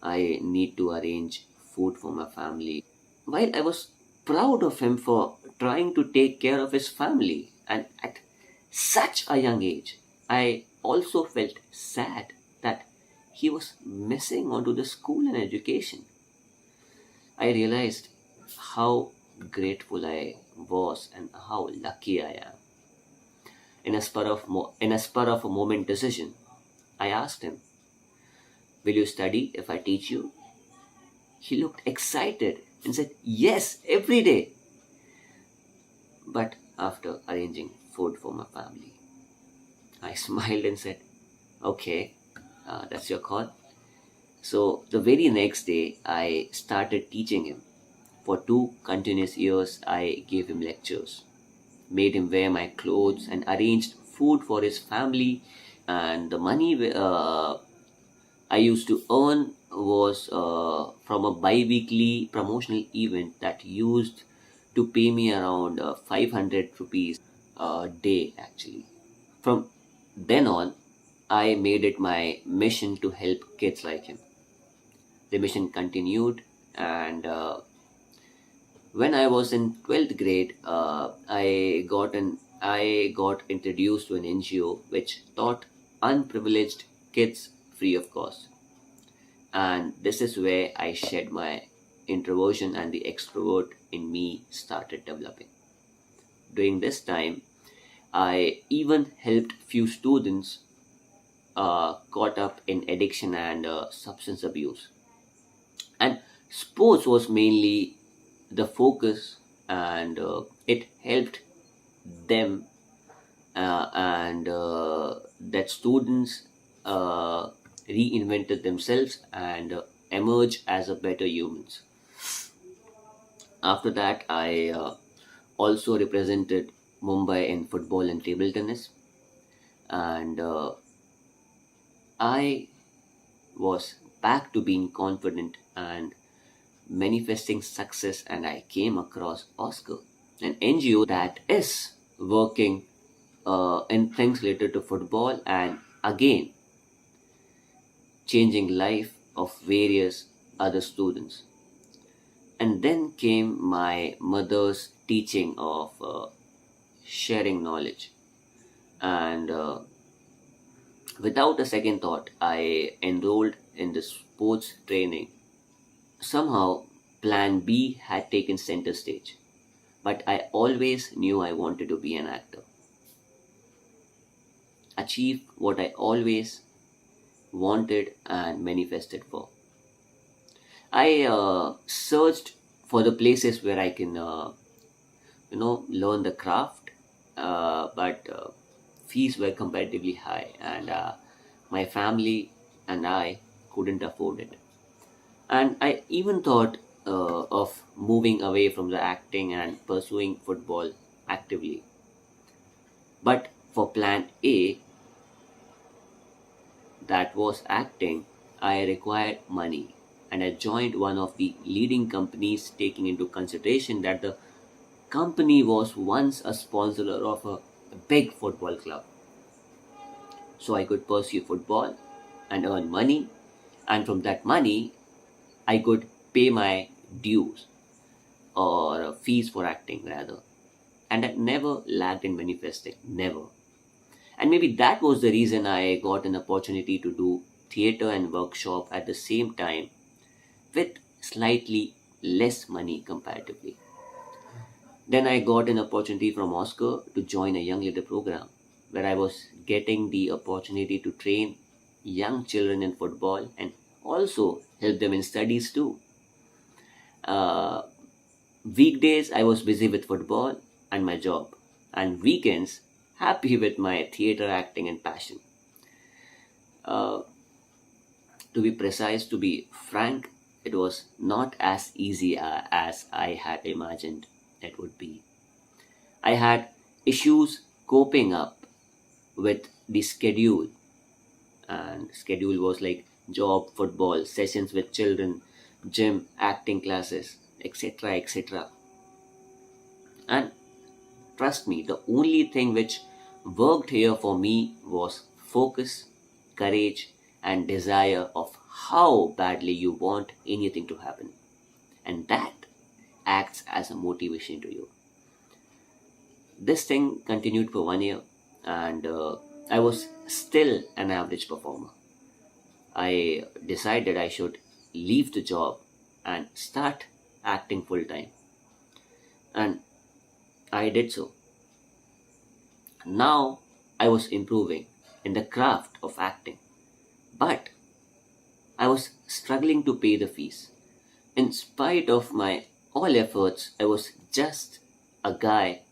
I need to arrange food for my family. While I was proud of him for trying to take care of his family, and at such a young age, I also felt sad that he was missing onto the school and education. I realized how grateful I was and how lucky I am. In a spur of a moment decision, I asked him, "Will you study if I teach you?" He looked excited and said, "Yes, every day." But after arranging food for my family, I smiled and said, "Okay, that's your call." So the very next day, I started teaching him. For 2 continuous years, I gave him lectures, made him wear my clothes, and arranged food for his family. And the money I used to earn was from a bi-weekly promotional event that used to pay me around 500 rupees a day actually. From then on, I made it my mission to help kids like him. The mission continued, and When I was in 12th grade, I got introduced to an NGO which taught unprivileged kids free of cost. And this is where I shed my introversion and the extrovert in me started developing. During this time, I even helped few students caught up in addiction and substance abuse. And sports was mainly the focus, and it helped them, and that students uh, reinvented themselves and emerge as a better humans. After that, I also represented Mumbai in football and table tennis, and I was back to being confident and manifesting success, and I came across Oscar, an NGO that is working in things related to football and again changing life of various other students. And then came my mother's teaching of sharing knowledge, and without a second thought, I enrolled in the sports training. Somehow, Plan B had taken center stage, but I always knew I wanted to be an actor, achieve what I always wanted and manifested for. I searched for the places where I can, learn the craft, but fees were comparatively high, and my family and I couldn't afford it. And I even thought of moving away from the acting and pursuing football actively. But for plan A, that was acting, I required money. And I joined one of the leading companies, taking into consideration that the company was once a sponsor of a big football club. So I could pursue football and earn money. And from that money, I could pay my dues or fees for acting rather. And I never lacked in manifesting, never. And maybe that was the reason I got an opportunity to do theater and workshop at the same time with slightly less money comparatively. Then I got an opportunity from Oscar to join a young leader program where I was getting the opportunity to train young children in football and also help them in studies too. Uh, Weekdays I was busy with football and my job, and weekends happy with my theater acting and passion. Uh, to be precise, to be frank, it was not as easy as I had imagined it would be. I had issues coping up with the schedule, and schedule was like job, football, sessions with children, gym, acting classes, etc. etc. And trust me, the only thing which worked here for me was focus, courage, and desire of how badly you want anything to happen. And that acts as a motivation to you. This thing continued for 1 year, and I was still an average performer. I decided I should leave the job and start acting full time. And I did so. Now I was improving in the craft of acting, but I was struggling to pay the fees. In spite of my all efforts, I was just a guy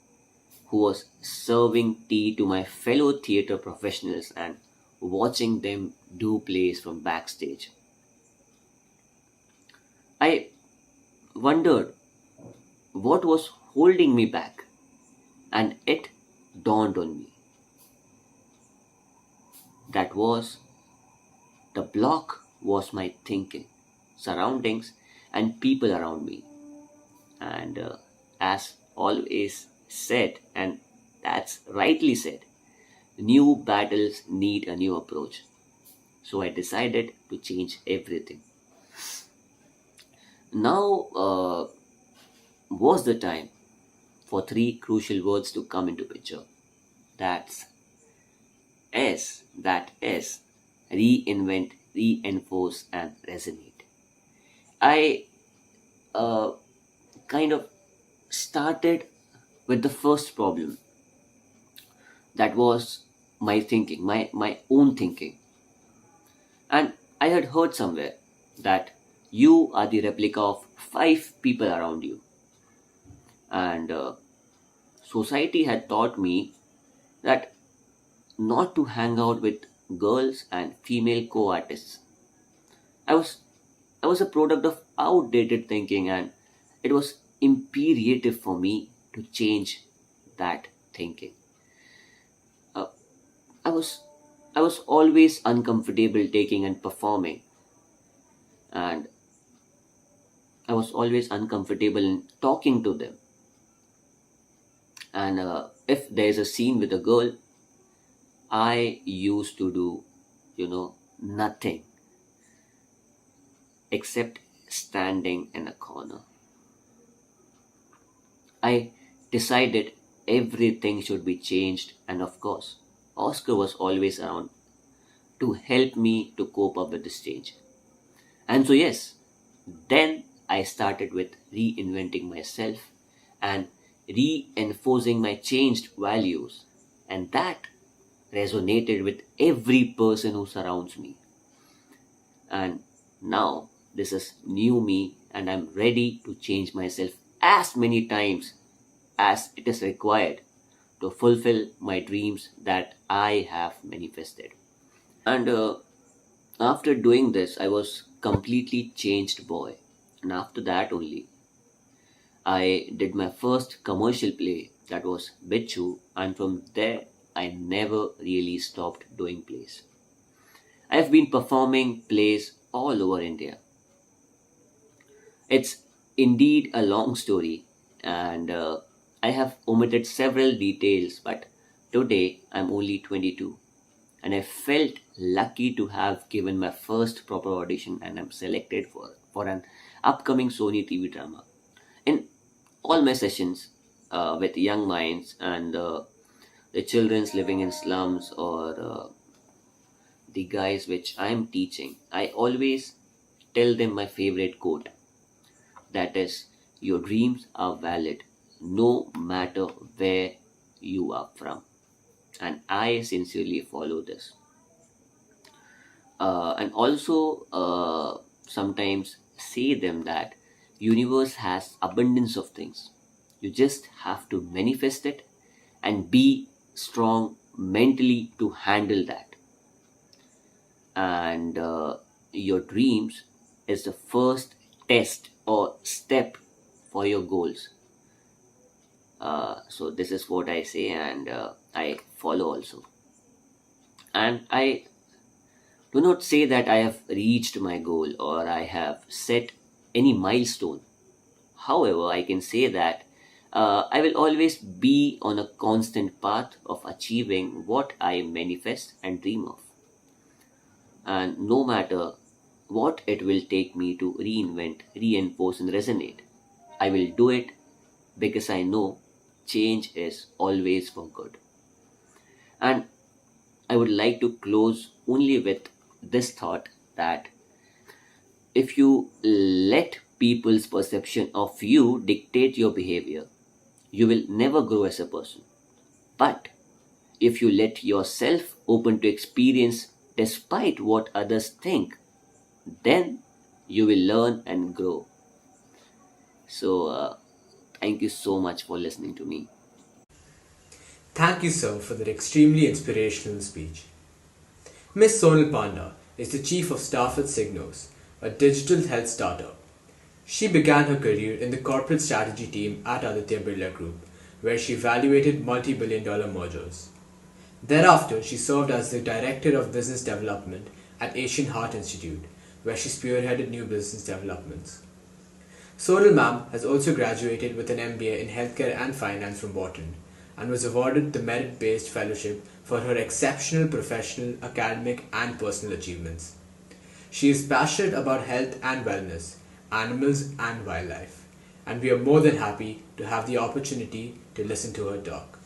who was serving tea to my fellow theater professionals and watching them do plays from backstage. I wondered what was holding me back, and it dawned on me. That was the block was my thinking, surroundings, and people around me. And as always said, and that's rightly said, new battles need a new approach. So I decided to change everything. Now, was the time for three crucial words to come into picture. That's that is reinvent, reinforce, and resonate. I uh, kind of started with the first problem, that was my thinking, my own thinking. And I had heard somewhere that you are the replica of five people around you. And society had taught me that not to hang out with girls and female co-artists. I was I was a product of outdated thinking, and it was imperative for me to change that thinking. Uh, I was I was always uncomfortable taking and performing, and I was always uncomfortable in talking to them. And if there's a scene with a girl, I used to do, nothing except standing in a corner. I decided everything should be changed, and of course, Oscar was always around to help me to cope up with this change. And so, yes, then I started with reinventing myself and reinforcing my changed values, and that resonated with every person who surrounds me. And now this is new me, and I'm ready to change myself as many times as it is required to fulfill my dreams that I have manifested. And after doing this, I was completely changed boy. And after that only, I did my first commercial play, that was Bichu, and from there I never really stopped doing plays. I have been performing plays all over India. It's indeed a long story, and I have omitted several details, but today I'm only 22, and I felt lucky to have given my first proper audition, and I'm selected for an upcoming Sony TV drama. In all my sessions with young minds and the children's living in slums, or the guys which I'm teaching, I always tell them my favorite quote, that is, your dreams are valid no matter where you are from. And I sincerely follow this. And also sometimes say them that universe has abundance of things. You just have to manifest it and be strong mentally to handle that. And your dreams is the first test or step for your goals. So this is what I say, and I follow also. And I do not say that I have reached my goal or I have set any milestone. However, I can say that I will always be on a constant path of achieving what I manifest and dream of. And no matter what it will take me to reinvent, reinforce, and resonate, I will do it because I know change is always for good. And I would like to close only with this thought, that if you let people's perception of you dictate your behavior, you will never grow as a person. But if you let yourself open to experience despite what others think, then you will learn and grow. So, thank you so much for listening to me. Thank you, sir, for that extremely inspirational speech. Miss Sonal Panda is the Chief of Staff at Signos, a digital health startup. She began her career in the corporate strategy team at Aditya Birla Group, where she evaluated multi-billion-dollar mergers. Thereafter, she served as the Director of Business Development at Asian Heart Institute, where she spearheaded new business developments. Sonal ma'am has also graduated with an MBA in Healthcare and Finance from Wharton, and was awarded the Merit-Based Fellowship for her exceptional professional, academic, and personal achievements. She is passionate about health and wellness, animals and wildlife, and we are more than happy to have the opportunity to listen to her talk.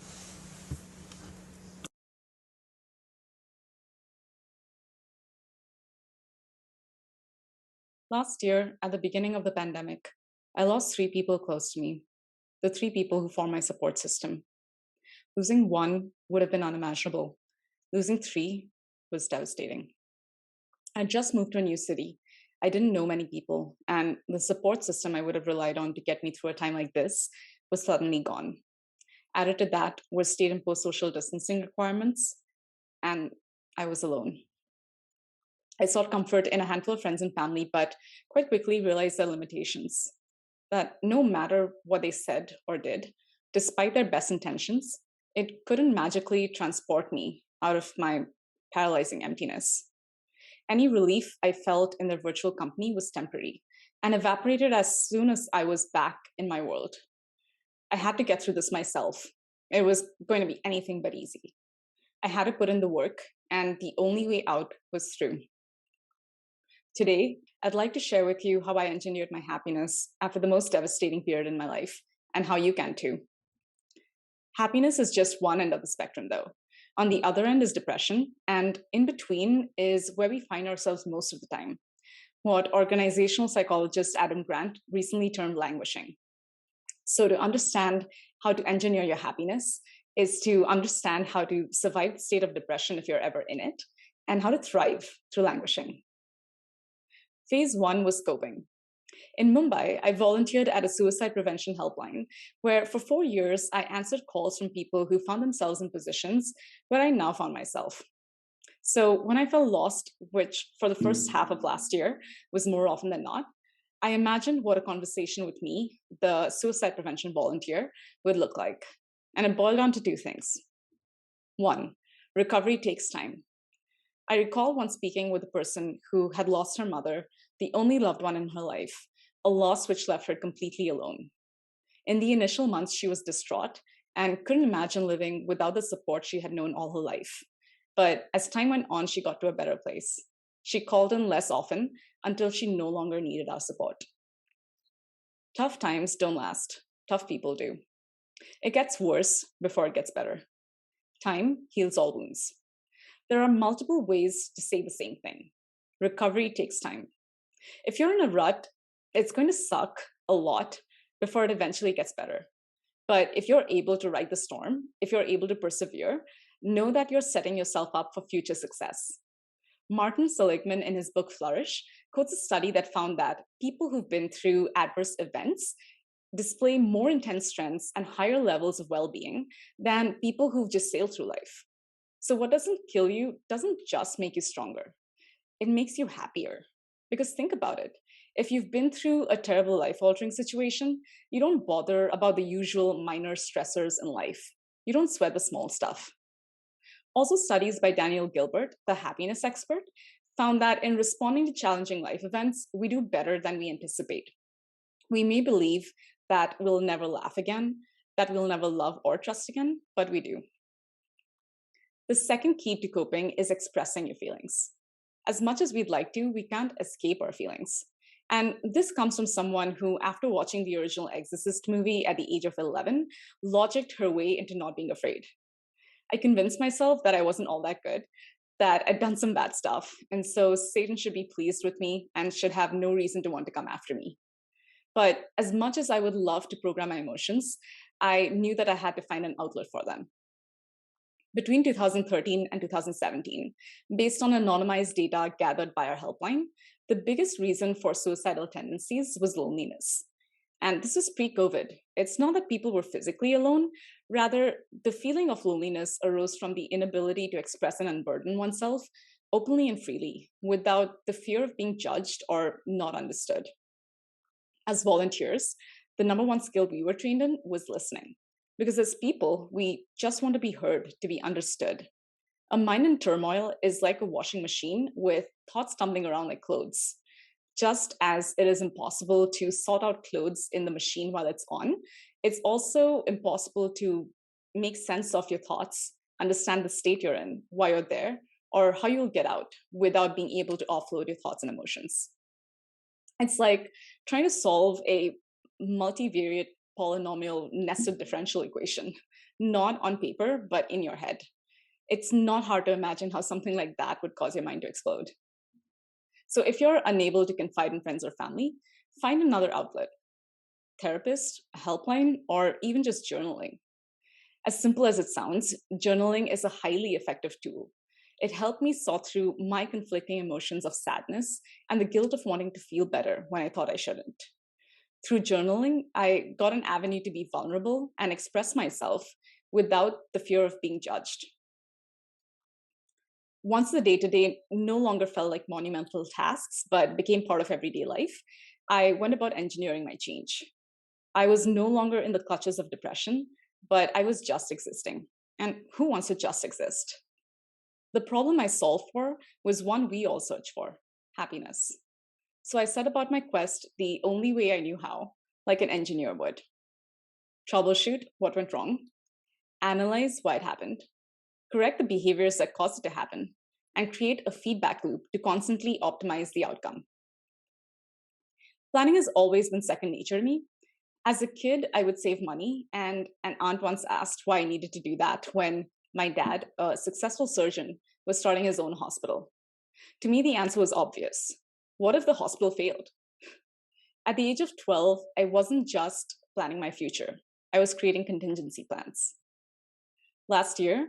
Last year, at the beginning of the pandemic, I lost 3 people close to me, the 3 people who form my support system. Losing one would have been unimaginable. Losing 3 was devastating. I just moved to a new city. I didn't know many people, and the support system I would have relied on to get me through a time like this was suddenly gone. Added to that were state-imposed social distancing requirements, and I was alone. I sought comfort in a handful of friends and family, but quite quickly realized their limitations. That no matter what they said or did, despite their best intentions, it couldn't magically transport me out of my paralyzing emptiness. Any relief I felt in their virtual company was temporary and evaporated as soon as I was back in my world. I had to get through this myself. It was going to be anything but easy. I had to put in the work, and the only way out was through. Today, I'd like to share with you how I engineered my happiness after the most devastating period in my life, and how you can too. Happiness is just one end of the spectrum, though. On the other end is depression, and in between is where we find ourselves most of the time, what organizational psychologist Adam Grant recently termed languishing. So to understand how to engineer your happiness is to understand how to survive the state of depression if you're ever in it, and how to thrive through languishing. Phase 1 was coping. In Mumbai, I volunteered at a suicide prevention helpline, where for 4 years, I answered calls from people who found themselves in positions where I now found myself. So when I felt lost, which for the first half of last year was more often than not, I imagined what a conversation with me, the suicide prevention volunteer, would look like. And it boiled down to 2 things. 1, recovery takes time. I recall once speaking with a person who had lost her mother, the only loved one in her life, a loss which left her completely alone. In the initial months, she was distraught and couldn't imagine living without the support she had known all her life. But as time went on, she got to a better place. She called in less often until she no longer needed our support. Tough times don't last. Tough people do. It gets worse before it gets better. Time heals all wounds. There are multiple ways to say the same thing. Recovery takes time. If you're in a rut, it's going to suck a lot before it eventually gets better. But if you're able to ride the storm, if you're able to persevere, know that you're setting yourself up for future success. Martin Seligman, in his book Flourish, quotes a study that found that people who've been through adverse events display more intense strengths and higher levels of well-being than people who've just sailed through life. So what doesn't kill you doesn't just make you stronger. It makes you happier. Because think about it. If you've been through a terrible life-altering situation, you don't bother about the usual minor stressors in life. You don't sweat the small stuff. Also, studies by Daniel Gilbert, the happiness expert, found that in responding to challenging life events, we do better than we anticipate. We may believe that we'll never laugh again, that we'll never love or trust again, but we do. The second key to coping is expressing your feelings. As much as we'd like to, we can't escape our feelings. And this comes from someone who, after watching the original Exorcist movie at the age of 11, logicked her way into not being afraid. I convinced myself that I wasn't all that good, that I'd done some bad stuff, and so Satan should be pleased with me and should have no reason to want to come after me. But as much as I would love to program my emotions, I knew that I had to find an outlet for them. Between 2013 and 2017, based on anonymized data gathered by our helpline, the biggest reason for suicidal tendencies was loneliness. And this was pre-COVID. It's not that people were physically alone, rather, the feeling of loneliness arose from the inability to express and unburden oneself openly and freely without the fear of being judged or not understood. As volunteers, the number one skill we were trained in was listening. Because as people, we just want to be heard, to be understood. A mind in turmoil is like a washing machine with thoughts tumbling around like clothes. Just as it is impossible to sort out clothes in the machine while it's on, it's also impossible to make sense of your thoughts, understand the state you're in, why you're there, or how you'll get out without being able to offload your thoughts and emotions. It's like trying to solve a multivariate polynomial nested differential equation, not on paper, but in your head. It's not hard to imagine how something like that would cause your mind to explode. So if you're unable to confide in friends or family, find another outlet, therapist, a helpline, or even just journaling. As simple as it sounds, journaling is a highly effective tool. It helped me sort through my conflicting emotions of sadness and the guilt of wanting to feel better when I thought I shouldn't. Through journaling, I got an avenue to be vulnerable and express myself without the fear of being judged. Once the day-to-day no longer felt like monumental tasks, but became part of everyday life, I went about engineering my change. I was no longer in the clutches of depression, but I was just existing. And who wants to just exist? The problem I solved for was one we all search for: happiness. So I set about my quest the only way I knew how, like an engineer would. Troubleshoot what went wrong, analyze why it happened, correct the behaviors that caused it to happen, and create a feedback loop to constantly optimize the outcome. Planning has always been second nature to me. As a kid, I would save money, and an aunt once asked why I needed to do that when my dad, a successful surgeon, was starting his own hospital. To me, the answer was obvious. What if the hospital failed? At the age of 12, I wasn't just planning my future. I was creating contingency plans. Last year,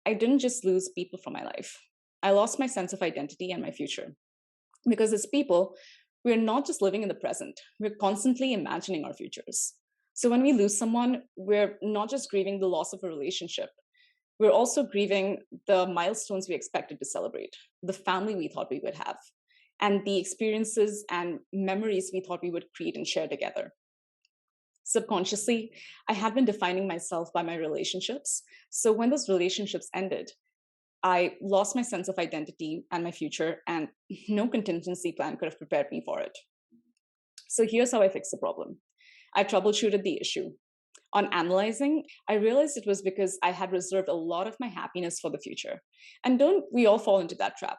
I didn't just lose people from my life. I lost my sense of identity and my future. Because as people, we're not just living in the present, we're constantly imagining our futures. So when we lose someone, we're not just grieving the loss of a relationship, we're also grieving the milestones we expected to celebrate, the family we thought we would have, and the experiences and memories we thought we would create and share together. Subconsciously, I had been defining myself by my relationships. So when those relationships ended, I lost my sense of identity and my future, and no contingency plan could have prepared me for it. So here's how I fixed the problem. I troubleshooted the issue. On analyzing, I realized it was because I had reserved a lot of my happiness for the future. And don't we all fall into that trap?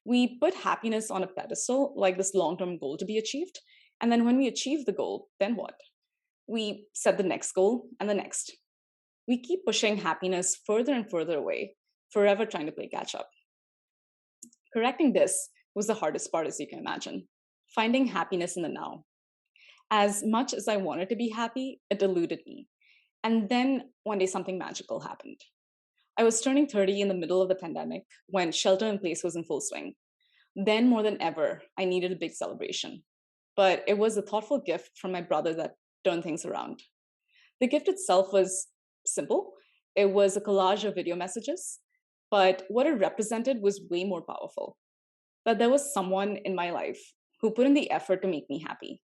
We put happiness on a pedestal, like this long-term goal to be achieved. And then when we achieve the goal, then what? We set the next goal and the next. We keep pushing happiness further and further away, forever trying to play catch up. Correcting this was the hardest part, as you can imagine, finding happiness in the now. As much as I wanted to be happy, it eluded me. And then one day something magical happened. I was turning 30 in the middle of the pandemic when shelter in place was in full swing. Then more than ever, I needed a big celebration. But it was a thoughtful gift from my brother that turned things around. The gift itself was simple. It was a collage of video messages, but what it represented was way more powerful. That there was someone in my life who put in the effort to make me happy.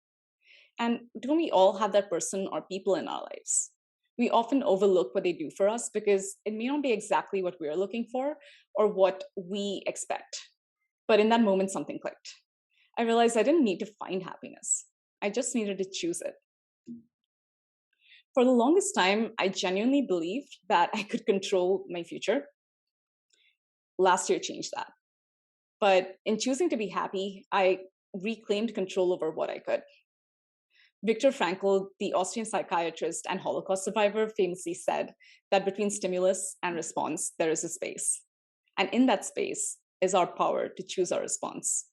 And don't we all have that person or people in our lives? We often overlook what they do for us because it may not be exactly what we're looking for or what we expect. But in that moment, something clicked. I realized I didn't need to find happiness. I just needed to choose it. For the longest time, I genuinely believed that I could control my future. Last year changed that. But in choosing to be happy, I reclaimed control over what I could. Viktor Frankl, the Austrian psychiatrist and Holocaust survivor, famously said that between stimulus and response, there is a space. And in that space is our power to choose our response.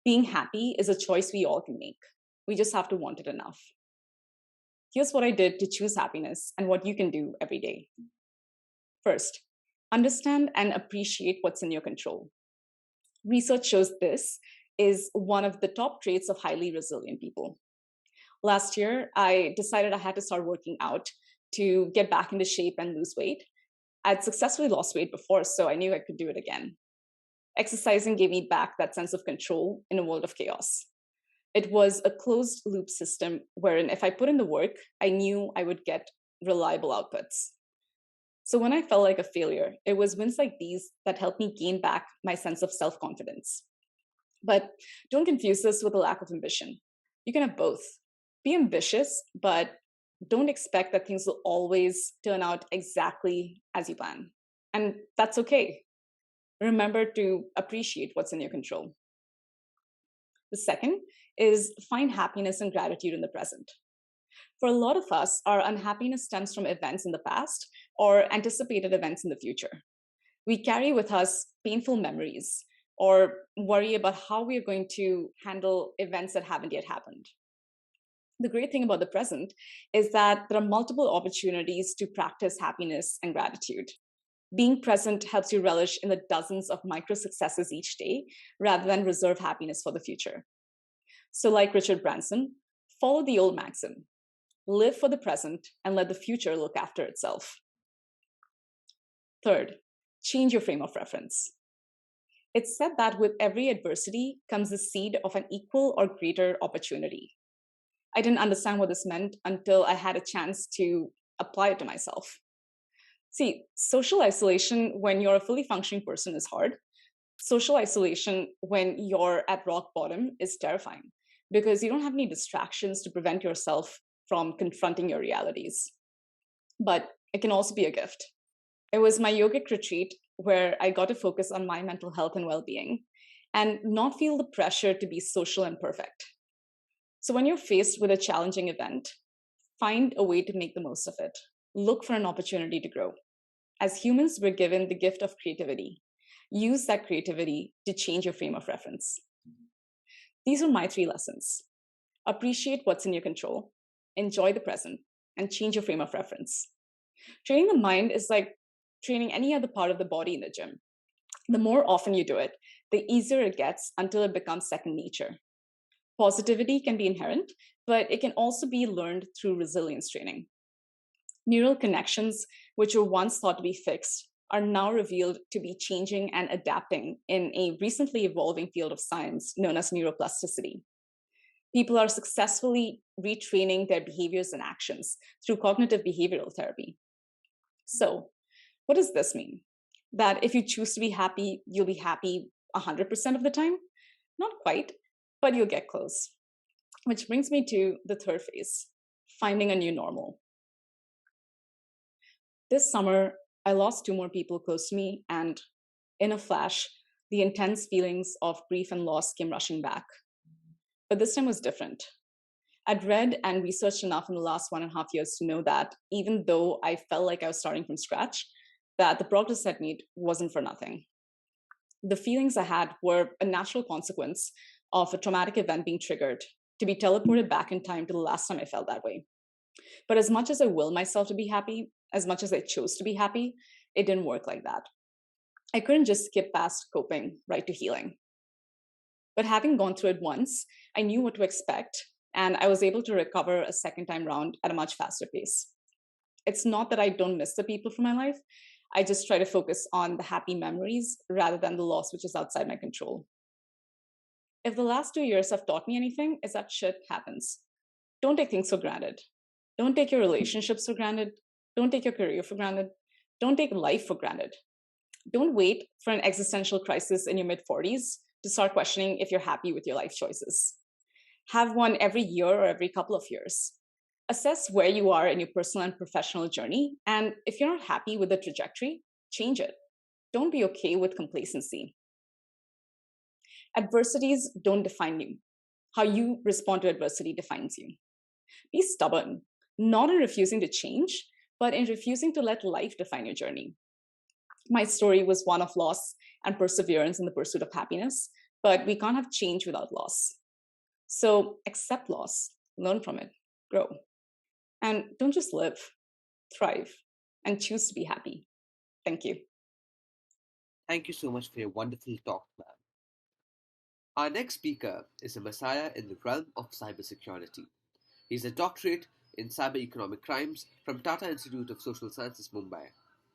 Being happy is a choice we all can make. We just have to want it enough. Here's what I did to choose happiness and what you can do every day. First, understand and appreciate what's in your control. Research shows this is one of the top traits of highly resilient people. Last year, I decided I had to start working out to get back into shape and lose weight. I'd successfully lost weight before, so I knew I could do it again. Exercising gave me back that sense of control in a world of chaos. It was a closed loop system wherein if I put in the work, I knew I would get reliable outputs. So when I felt like a failure, it was wins like these that helped me gain back my sense of self-confidence. But don't confuse this with a lack of ambition. You can have both. Be ambitious, but don't expect that things will always turn out exactly as you plan. And that's okay. Remember to appreciate what's in your control. The second is find happiness and gratitude in the present. For a lot of us, our unhappiness stems from events in the past or anticipated events in the future. We carry with us painful memories or worry about how we are going to handle events that haven't yet happened. The great thing about the present is that there are multiple opportunities to practice happiness and gratitude. Being present helps you relish in the dozens of micro successes each day rather than reserve happiness for the future. So, like Richard Branson, follow the old maxim: live for the present and let the future look after itself. Third, change your frame of reference. It's said that with every adversity comes the seed of an equal or greater opportunity. I didn't understand what this meant until I had a chance to apply it to myself. See, social isolation when you're a fully functioning person is hard. Social isolation when you're at rock bottom is terrifying because you don't have any distractions to prevent yourself from confronting your realities. But it can also be a gift. It was my yogic retreat where I got to focus on my mental health and well-being and not feel the pressure to be social and perfect. So when you're faced with a challenging event, find a way to make the most of it. Look for an opportunity to grow. As humans, we're given the gift of creativity. Use that creativity to change your frame of reference. These are my 3 lessons. Appreciate what's in your control, enjoy the present, and change your frame of reference. Training the mind is like training any other part of the body in the gym. The more often you do it, the easier it gets until it becomes second nature. Positivity can be inherent, but it can also be learned through resilience training. Neural connections, which were once thought to be fixed, are now revealed to be changing and adapting in a recently evolving field of science known as neuroplasticity. People are successfully retraining their behaviors and actions through cognitive behavioral therapy. So, what does this mean? That if you choose to be happy, you'll be happy 100% of the time? Not quite, but you'll get close. Which brings me to the third phase, finding a new normal. This summer, I lost 2 more people close to me, and in a flash, the intense feelings of grief and loss came rushing back. But this time was different. I'd read and researched enough in the last 1.5 years to know that even though I felt like I was starting from scratch, that the progress I'd made wasn't for nothing. The feelings I had were a natural consequence of a traumatic event being triggered, to be teleported back in time to the last time I felt that way. But as much as I willed myself to be happy, as much as I chose to be happy, it didn't work like that. I couldn't just skip past coping right to healing. But having gone through it once, I knew what to expect, and I was able to recover a second time round at a much faster pace. It's not that I don't miss the people from my life, I just try to focus on the happy memories rather than the loss which is outside my control. If the last 2 years have taught me anything, it's that shit happens. Don't take things for granted. Don't take your relationships for granted. Don't take your career for granted. Don't take life for granted. Don't wait for an existential crisis in your mid-40s to start questioning if you're happy with your life choices. Have one every year or every couple of years. Assess where you are in your personal and professional journey, and if you're not happy with the trajectory, change it. Don't be okay with complacency. Adversities don't define you. How you respond to adversity defines you. Be stubborn, not in refusing to change, but in refusing to let life define your journey. My story was one of loss and perseverance in the pursuit of happiness, but we can't have change without loss. So accept loss, learn from it, grow. And don't just live, thrive, and choose to be happy. Thank you. Thank you so much for your wonderful talk, ma'am. Our next speaker is a messiah in the realm of cybersecurity. He's a doctorate in cyber economic crimes from Tata Institute of Social Sciences, Mumbai.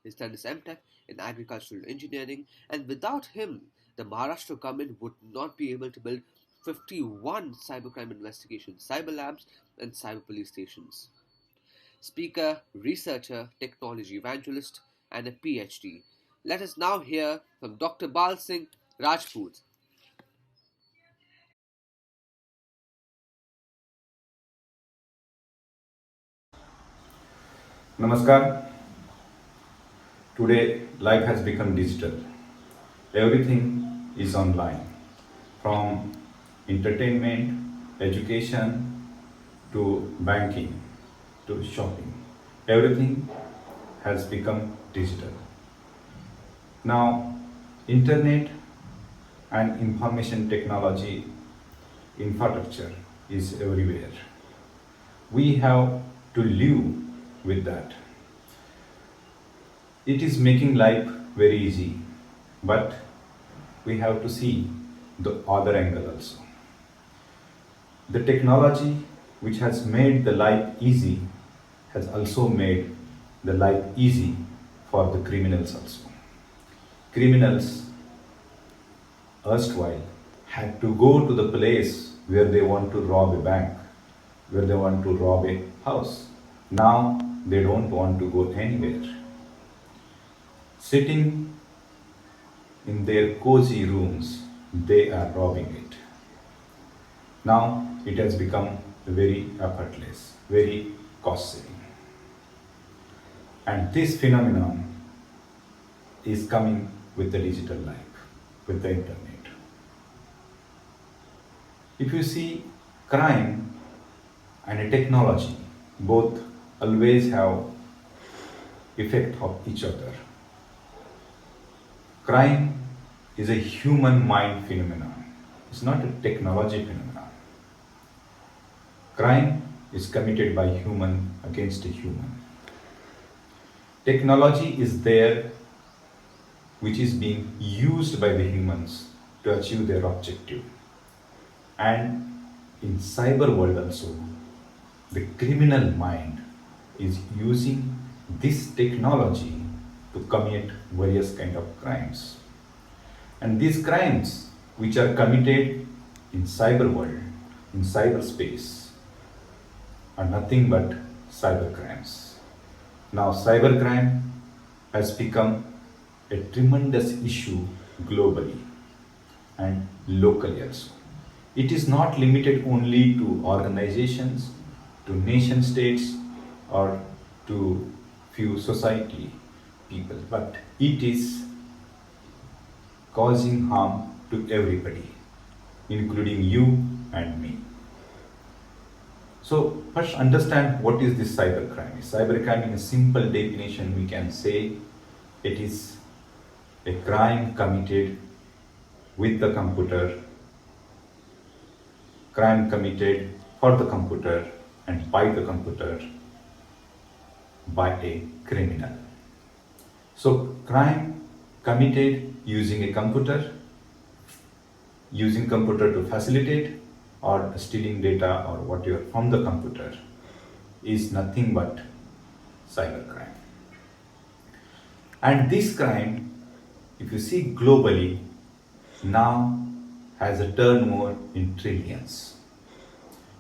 He's done his MTech in agricultural engineering, and without him, the Maharashtra government would not be able to build 51 cybercrime investigation cyber labs and cyber police stations. Speaker, researcher, technology evangelist, and a PhD. Let us now hear from Dr. Balsing Rajput. Namaskar. Today, life has become digital. Everything is online. From entertainment, education, to banking, to shopping. Everything has become digital. Now, internet and information technology infrastructure is everywhere. We have to live with that. It is making life very easy, but we have to see the other angle also. The technology which has made the life easy has also made the life easy for the criminals also. Criminals erstwhile had to go to the place where they want to rob a bank, where they want to rob a house. Now they don't want to go anywhere. Sitting in their cozy rooms, they are robbing it. Now it has become very effortless, very cost saving. And this phenomenon is coming with the digital life, with the internet. If you see crime and technology, both always have effect of each other. Crime is a human mind phenomenon. It's not a technology phenomenon. Crime is committed by human against a human. Technology is there which is being used by the humans to achieve their objective. And in cyber world also, the criminal mind is using this technology to commit various kind of crimes. And these crimes which are committed in cyber world, in cyberspace, are nothing but cyber crimes. Now cybercrime has become a tremendous issue globally and locally also. It is not limited only to organizations, to nation states, or to few society people, but it is causing harm to everybody, including you and me. So first understand what is this cybercrime. Cybercrime, in a simple definition, we can say it is a crime committed with the computer, crime committed for the computer and by the computer by a criminal. So crime committed using a computer, using computer to facilitate or stealing data or whatever from the computer is nothing but cybercrime. And this crime, if you see globally, now has a turnover in trillions.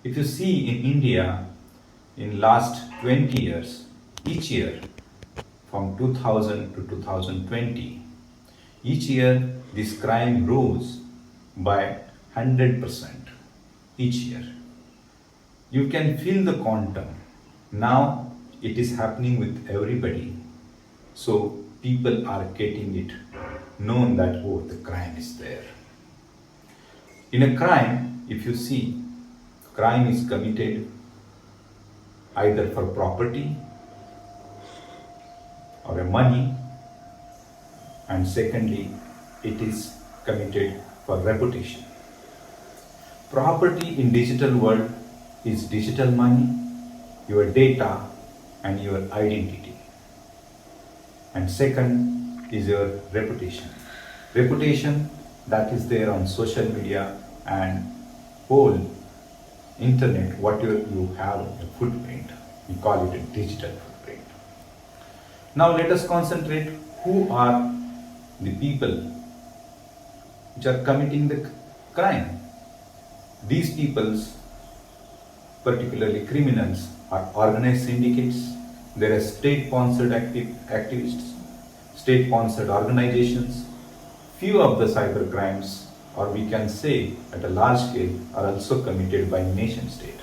If you see in India, in last 20 years, each year from 2000 to 2020, each year this crime rose by 100% each year. You can feel the quantum. Now it is happening with everybody. So people are getting it known that, oh, the crime is there. In a crime, if you see, crime is committed either for property or a money, and secondly, it is committed for reputation. Property in digital world is digital money, your data and your identity. And second is your reputation. Reputation that is there on social media and whole internet, whatever you have a footprint, we call it a digital footprint. Now let us concentrate who are the people which are committing the crime. These peoples, particularly criminals, are organized syndicates. There are state-sponsored activists, state-sponsored organizations. Few of the cyber crimes, or we can say at a large scale, are also committed by nation state.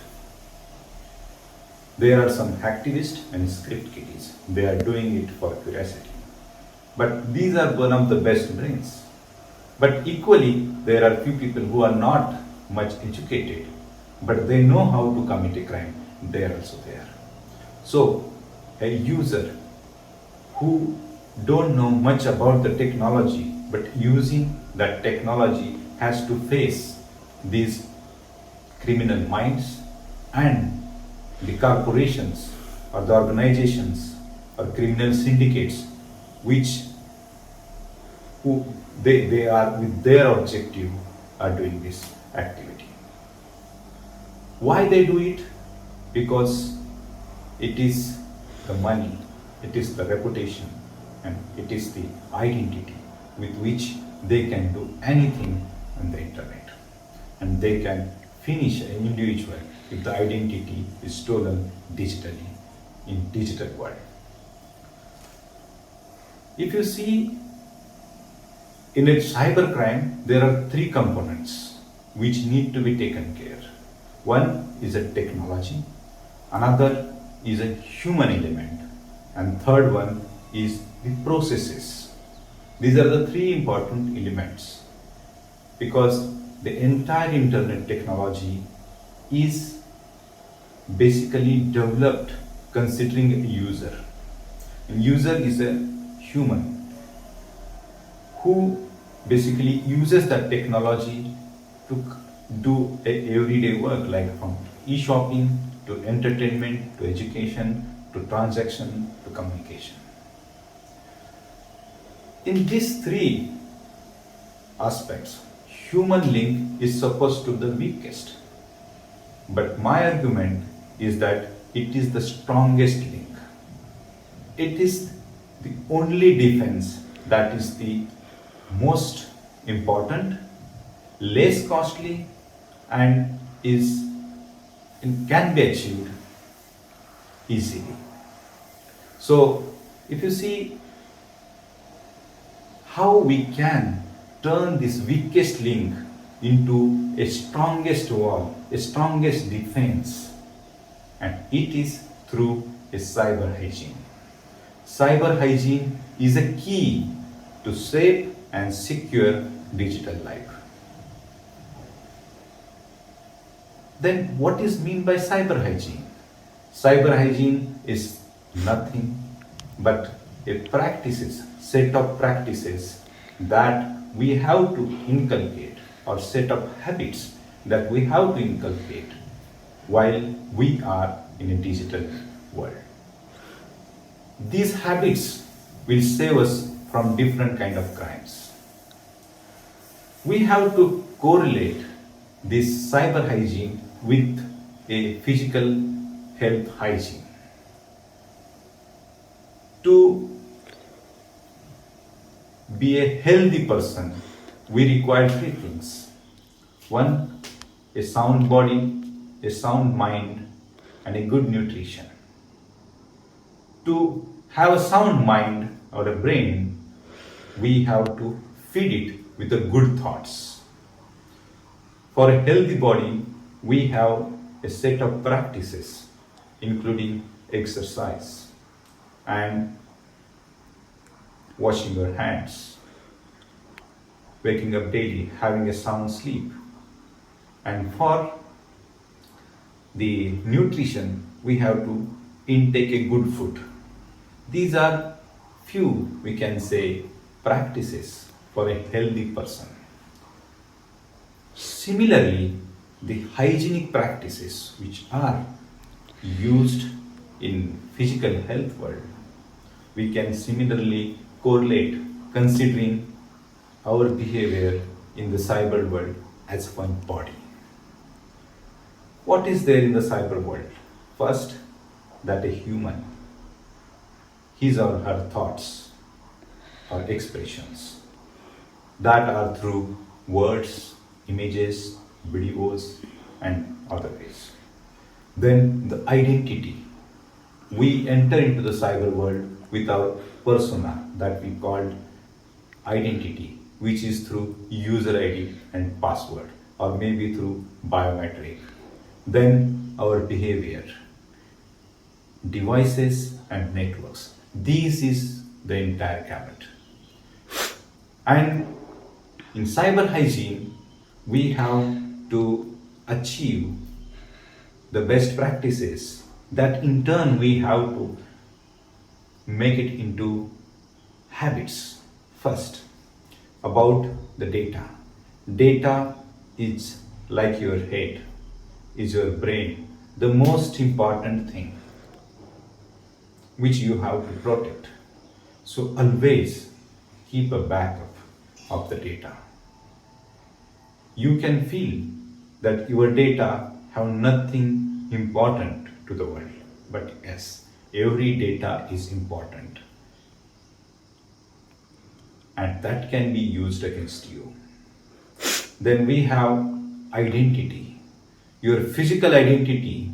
There are some activists and script kiddies. They are doing it for curiosity. But these are one of the best brains. But equally, there are few people who are not much educated, but they know how to commit a crime, they are also there. So a user who don't know much about the technology, but using that technology has to face these criminal minds and the corporations or the organizations or criminal syndicates which who they are with their objective are doing this activity. Why they do it? Because it is the money, it is the reputation, and it is the identity with which they can do anything on the internet. And they can finish an individual if the identity is stolen digitally in digital world. If you see in a cybercrime, there are three components which need to be taken care. One is a technology, another is a human element, and third one is the processes. These are the three important elements because the entire internet technology is basically developed considering a user. A user is a human who basically uses that technology to do a everyday work, like from e-shopping to entertainment to education to transaction to communication. In these three aspects, human link is supposed to be the weakest. But my argument is that it is the strongest link. It is the only defense that is the most important, less costly, and can be achieved easily. So if you see how we can turn this weakest link into a strongest wall, a strongest defense, and it is through a cyber hygiene. Cyber hygiene is a key to safe and secure digital life. Then what is meant by cyber hygiene? Cyber hygiene is nothing but a set of practices that we have to inculcate, or set of habits that we have to inculcate while we are in a digital world. These habits will save us from different kind of crimes. We have to correlate this cyber hygiene with a physical health hygiene. To be a healthy person, we require three things. One, a sound body, a sound mind, and a good nutrition. To have a sound mind or a brain, we have to feed it with the good thoughts. For a healthy body, we have a set of practices, including exercise and washing your hands, waking up daily, having a sound sleep. And for the nutrition, we have to intake a good food. These are few, we can say, practices for a healthy person. Similarly, the hygienic practices which are used in physical health world, we can similarly correlate considering our behavior in the cyber world as one body. What is there in the cyber world? First, that a human, his or her thoughts or expressions that are through words, images, videos, and other ways. Then the identity. We enter into the cyber world with our persona that we called identity, which is through user ID and password, or maybe through biometric. Then our behavior, devices and networks. This is the entire gamut. And in cyber hygiene, we have to achieve the best practices, that in turn we have to make it into habits. First, about the data. Data is like your head, is your brain, the most important thing which you have to protect. So always keep a backup of the data. You can feel that your data have nothing important to the world, but yes, every data is important, and that can be used against you. Then we have identity. Your physical identity,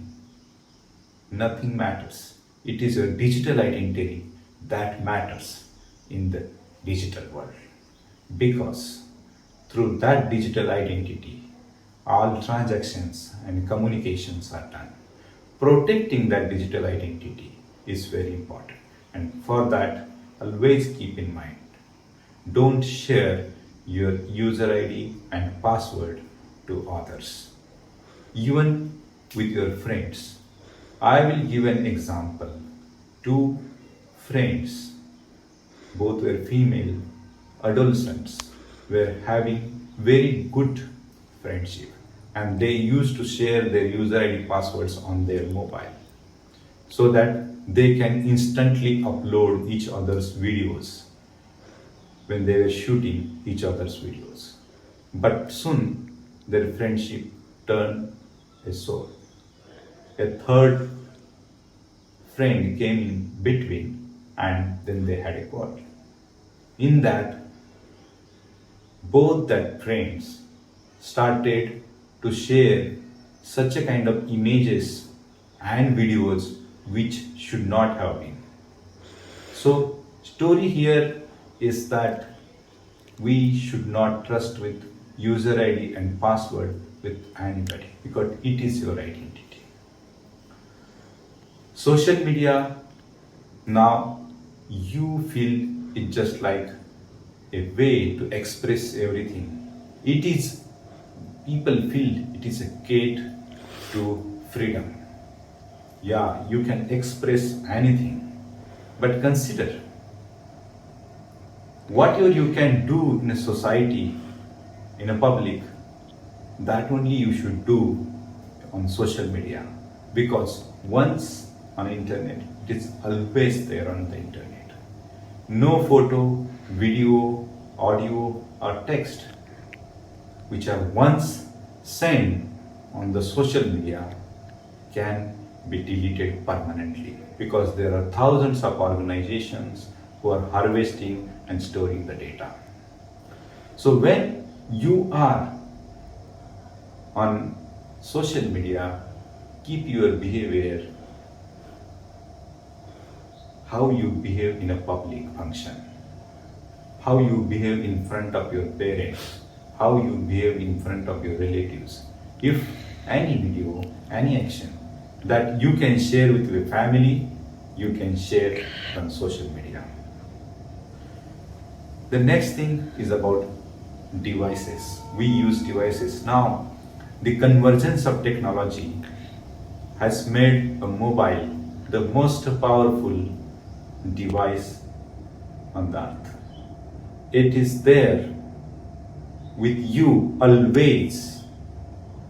nothing matters. It is your digital identity that matters in the digital world. Because through that digital identity, all transactions and communications are done. Protecting that digital identity is very important. And for that, always keep in mind, don't share your user ID and password to others, even with your friends. I will give an example. Two friends, both were female adolescents, were having very good friendship, and they used to share their user ID passwords on their mobile so that they can instantly upload each other's videos when they were shooting each other's videos. But soon their friendship turned a sour. A third friend came in between, and then they had a quarrel. In that, both that friends started to share such a kind of images and videos which should not have been. So story here is that we should not trust with user ID and password with anybody, because it is your identity. Social media, now you feel it just like a way to express everything. It is, people feel it is a gate to freedom. Yeah, you can express anything, but consider whatever you can do in a society, in a public, that only you should do on social media, because once on internet, it is always there on the internet. No photo, video, audio or text which are once sent on the social media can be deleted permanently, because there are thousands of organizations who are harvesting and storing the data. So when you are on social media, keep your behavior, how you behave in a public function, how you behave in front of your parents, how you behave in front of your relatives. If any video, any action that you can share with your family, you can share on social media. The next thing is about devices. We use devices. Now, the convergence of technology has made a mobile the most powerful device on the earth. It is there with you always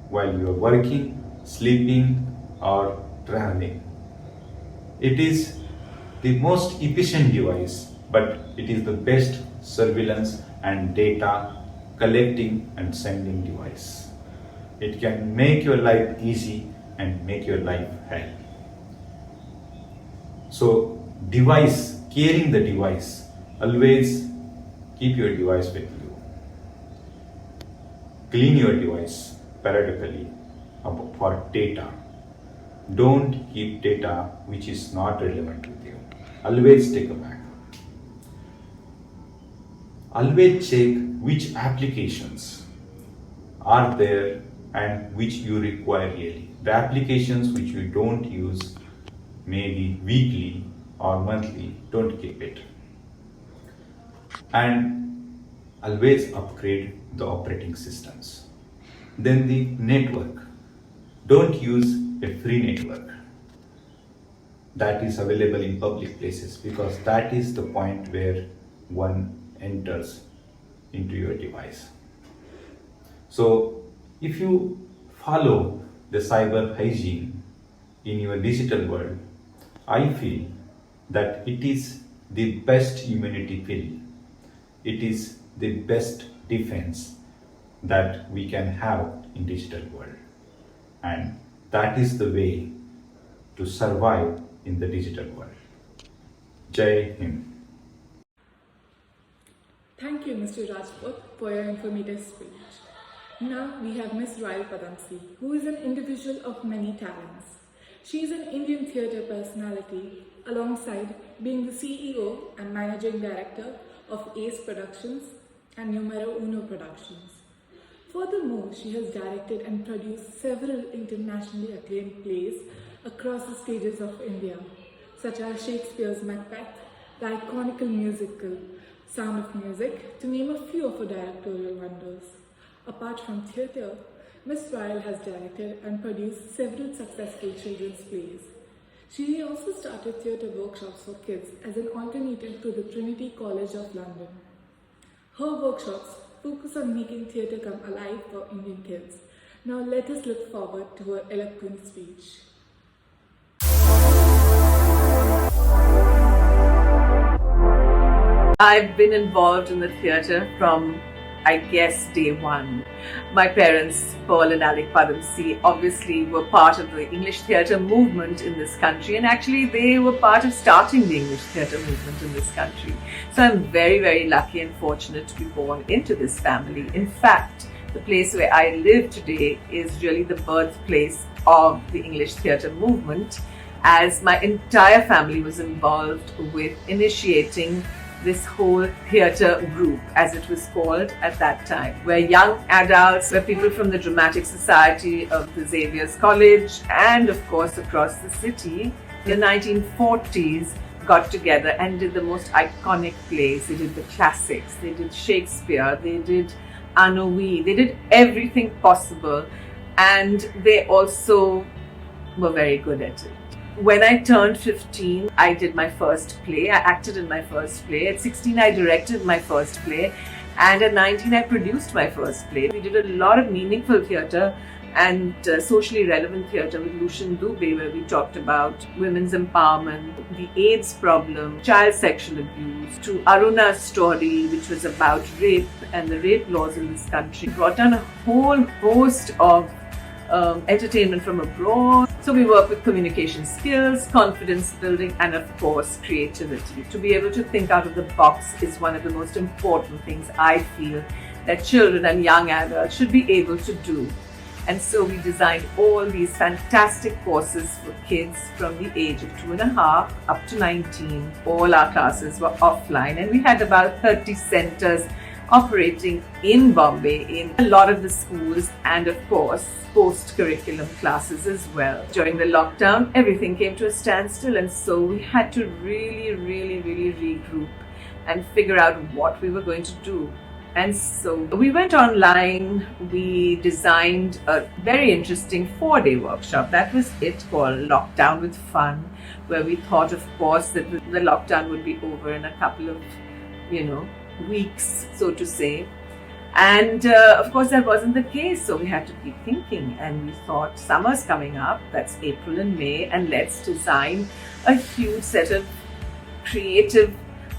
while you are working, sleeping, or traveling. It is the most efficient device, but it is the best surveillance and data collecting and sending device. It can make your life easy and make your life hell. So device, carrying the device, always keep your device with you. Clean your device periodically for data. Don't keep data which is not relevant with you. Always take a backup. Always check which applications are there and which you require really. The applications which you don't use, maybe weekly or monthly, don't keep it. And always upgrade the operating systems. Then the network. Don't use a free network that is available in public places, because that is the point where one enters into your device. So if you follow the cyber hygiene in your digital world, I feel that it is the best immunity pill. It is the best defense that we can have in digital world. And that is the way to survive in the digital world. Jai Hind. Thank you, Mr. Rajput, for your informative speech. Now we have Miss Raell Padamsee, who is an individual of many talents. She is an Indian theatre personality, alongside being the CEO and Managing Director of ACE Productions and Numero Uno Productions. Furthermore, she has directed and produced several internationally acclaimed plays across the stages of India, such as Shakespeare's Macbeth, the iconic musical Sound of Music, to name a few of her directorial wonders. Apart from theatre, Miss Raell has directed and produced several successful children's plays. She also started theatre workshops for kids as an alternative to the Trinity College of London. Her workshops focus on making theatre come alive for Indian kids. Now let us look forward to her eloquent speech. I've been involved in the theatre from, I guess, day one. My parents, Paul and Raell Padamsee, obviously were part of the English theatre movement in this country, and actually they were part of starting the English theatre movement in this country. So I'm very, very lucky and fortunate to be born into this family. In fact, the place where I live today is really the birthplace of the English theatre movement, as my entire family was involved with initiating this whole theatre group, as it was called at that time, where young adults, where people from the Dramatic Society of the Xavier's College and of course across the city in the 1940s got together and did the most iconic plays. They did the classics, they did Shakespeare, they did Ennui, they did everything possible, and they also were very good at it. When I turned 15, I did my first play. I acted in my first play. At 16, I directed my first play. And at 19, I produced my first play. We did a lot of meaningful theatre and socially relevant theatre with Lucian Dubé, where we talked about women's empowerment, the AIDS problem, child sexual abuse, to Aruna's story, which was about rape and the rape laws in this country. Brought down a whole host of entertainment from abroad. So we work with communication skills, confidence building, and of course creativity. To be able to think out of the box is one of the most important things I feel that children and young adults should be able to do. And so we designed all these fantastic courses for kids from the age of 2.5 up to 19. All our classes were offline, and we had about 30 centers operating in Bombay, in a lot of the schools, and of course post-curriculum classes as well. During the lockdown, everything came to a standstill, and so we had to really regroup and figure out what we were going to do. And so we went online. We designed a very interesting 4-day workshop. That was it, called Lockdown with Fun, where we thought, of course, that the lockdown would be over in a couple of, weeks, so to say. And of course, that wasn't the case. So we had to keep thinking, and we thought, summer's coming up, that's April and May, and let's design a huge set of creative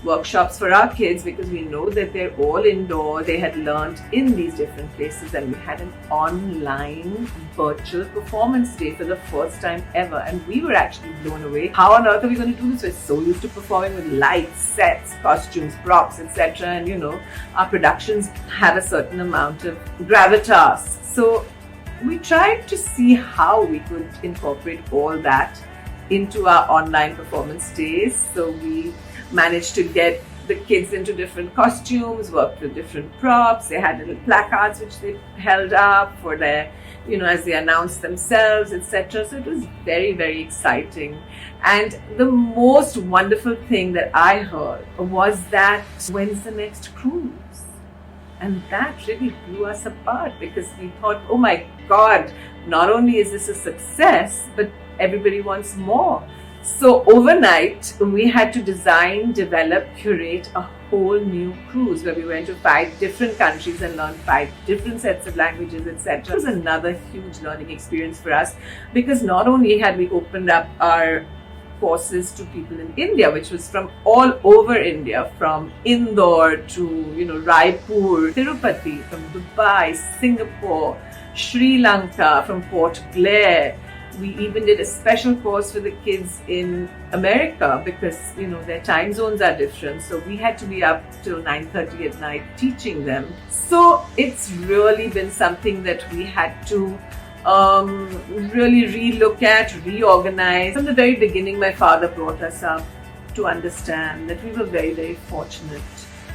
workshops for our kids, because we know that they're all indoor. They had learned in these different places, and we had an online virtual performance day for the first time ever, and we were actually blown away. How on earth are we going to do this? We're so used to performing with lights, sets, costumes, props, etc., and our productions have a certain amount of gravitas. So we tried to see how we could incorporate all that into our online performance days. So we managed to get the kids into different costumes, worked with different props. They had little placards which they held up for their, as they announced themselves, etc. So it was very, very exciting. And the most wonderful thing that I heard was that, when's the next cruise? And that really blew us apart because we thought, oh my God, not only is this a success, but everybody wants more. So overnight, we had to design, develop, curate a whole new cruise where we went to 5 different countries and learned 5 different sets of languages, etc. It was another huge learning experience for us because not only had we opened up our courses to people in India, which was from all over India, from Indore to Raipur, Tirupati, from Dubai, Singapore, Sri Lanka, from Port Blair. We even did a special course for the kids in America because their time zones are different, so we had to be up till 9:30 at night teaching them. So it's really been something that we had to really relook at, reorganize. From the very beginning, my father brought us up to understand that we were very, very fortunate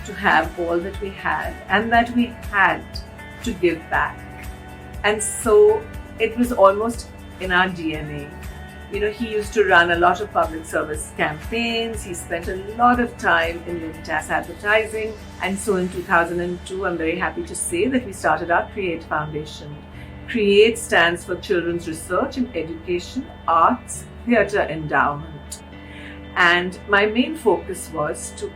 to have all that we had and that we had to give back. And so it was almost in our DNA. He used to run a lot of public service campaigns. He spent a lot of time in Lintas advertising. And so in 2002, I'm very happy to say that we started our CREATE Foundation. CREATE stands for Children's Research in Education, Arts, Theatre Endowment. And my main focus was to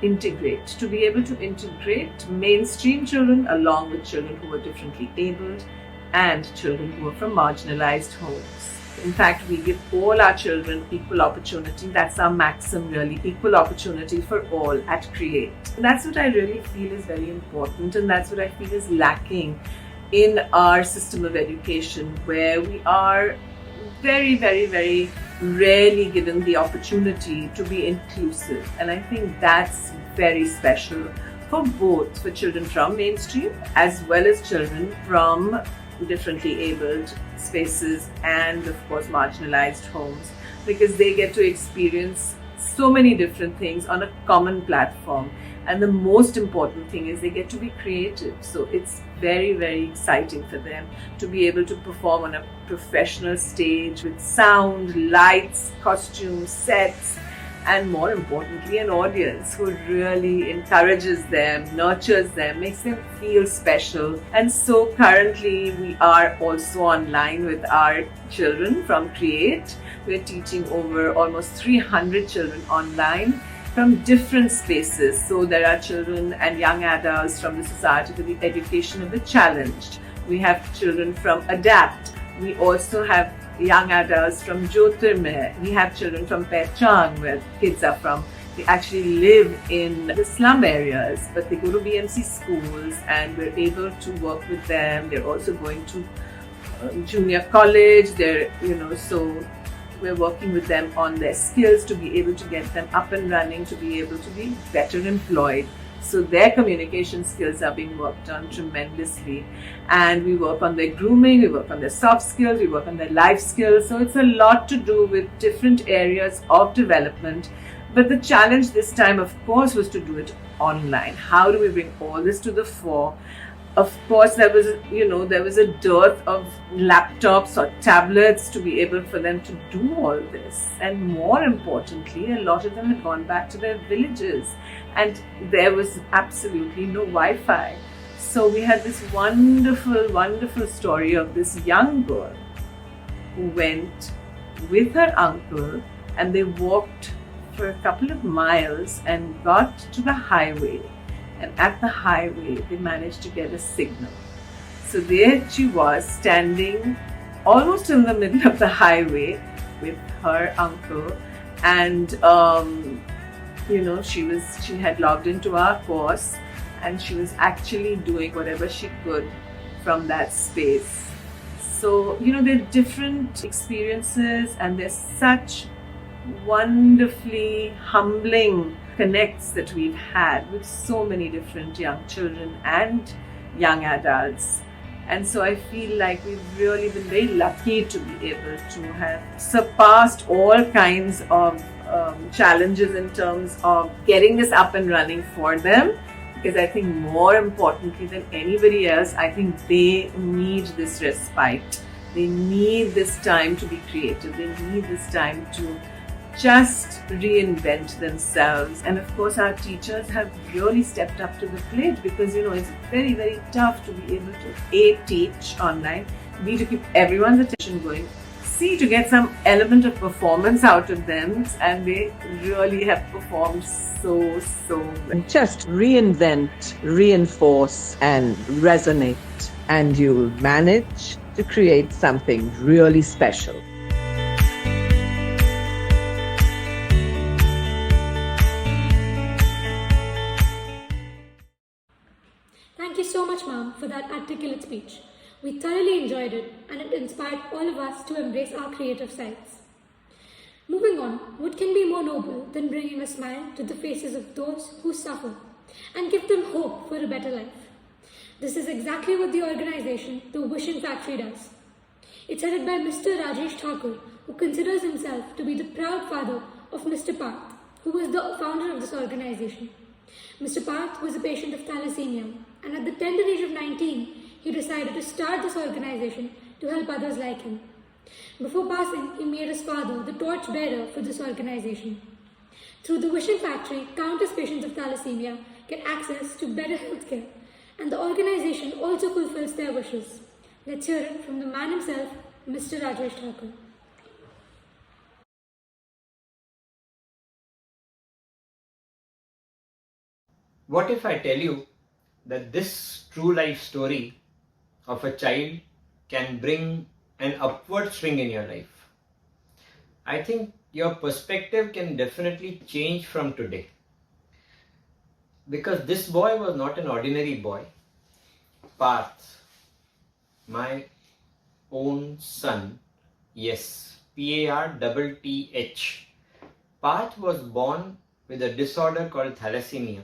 be able to integrate mainstream children along with children who were differently abled and children who were from marginalized homes. In fact, we give all our children equal opportunity. That's our maxim, really, equal opportunity for all at CREATE. And that's what I really feel is very important, and that's what I feel is lacking in our system of education, where we are very, very, very rarely given the opportunity to be inclusive. And I think that's very special for children from mainstream as well as children from differently abled spaces and of course marginalized homes, because they get to experience so many different things on a common platform. And the most important thing is they get to be creative. So it's very, very exciting for them to be able to perform on a professional stage with sound, lights, costumes, sets, and more importantly, an audience who really encourages them, nurtures them, makes them feel special. And so currently we are also online with our children from CREATE. We're teaching over almost 300 children online from different spaces. So there are children and young adults from the Society for the Education of the Challenged. We have children from ADAPT. We also have young adults from Jyotirmay. We have children from Pehchan, where kids are from. They actually live in the slum areas, but they go to BMC schools and we're able to work with them. They're also going to junior college. So we're working with them on their skills to be able to get them up and running, to be able to be better employed. So their communication skills are being worked on tremendously. And we work on their grooming, we work on their soft skills, we work on their life skills. So it's a lot to do with different areas of development. But the challenge this time, of course, was to do it online. How do we bring all this to the fore? Of course, there was a dearth of laptops or tablets to be able for them to do all this. And more importantly, a lot of them had gone back to their villages and there was absolutely no Wi-Fi. So we had this wonderful, wonderful story of this young girl who went with her uncle and they walked for a couple of miles and got to the highway. And at the highway, they managed to get a signal. So there she was, standing almost in the middle of the highway with her uncle. And, she had logged into our course and she was actually doing whatever she could from that space. So, there are different experiences and there's such wonderfully humbling connects that we've had with so many different young children and young adults. And so I feel like we've really been very lucky to be able to have surpassed all kinds of challenges in terms of getting this up and running for them. Because I think more importantly than anybody else, I think they need this respite. They need this time to be creative. They need this time to just reinvent themselves. And of course, our teachers have really stepped up to the plate because, it's very, very tough to be able to A, teach online, B, to keep everyone's attention going, C, to get some element of performance out of them. And they really have performed so well. Just reinvent, reinforce, and resonate, and you'll manage to create something really special. Thank you so much, Ma'am, for that articulate speech. We thoroughly enjoyed it, and it inspired all of us to embrace our creative sides. Moving on, what can be more noble than bringing a smile to the faces of those who suffer and give them hope for a better life? This is exactly what the organization, the Wishing Factory, does. It's headed by Mr. Rajesh Thakur, who considers himself to be the proud father of Mr. Parth, who was the founder of this organization. Mr. Parth was a patient of thalassemia, and at the tender age of 19, he decided to start this organization to help others like him. Before passing, he made his father the torch bearer for this organization. Through the Wishing Factory, countless patients of thalassemia get access to better healthcare, and the organization also fulfills their wishes. Let's hear it from the man himself, Mr. Rajesh Thakur. What if I tell you that this true life story of a child can bring an upward swing in your life? I think your perspective can definitely change from today. Because this boy was not an ordinary boy. Parth, my own son, yes, Parth. Parth was born with a disorder called thalassemia,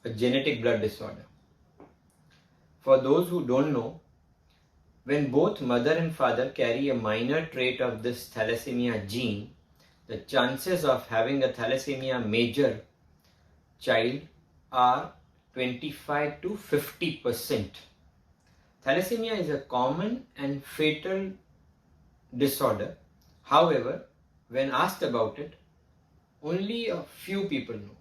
a genetic blood disorder. For those who don't know, when both mother and father carry a minor trait of this thalassemia gene, the chances of having a thalassemia major child are 25 to 50%. Thalassemia is a common and fatal disorder. However, when asked about it, only a few people know.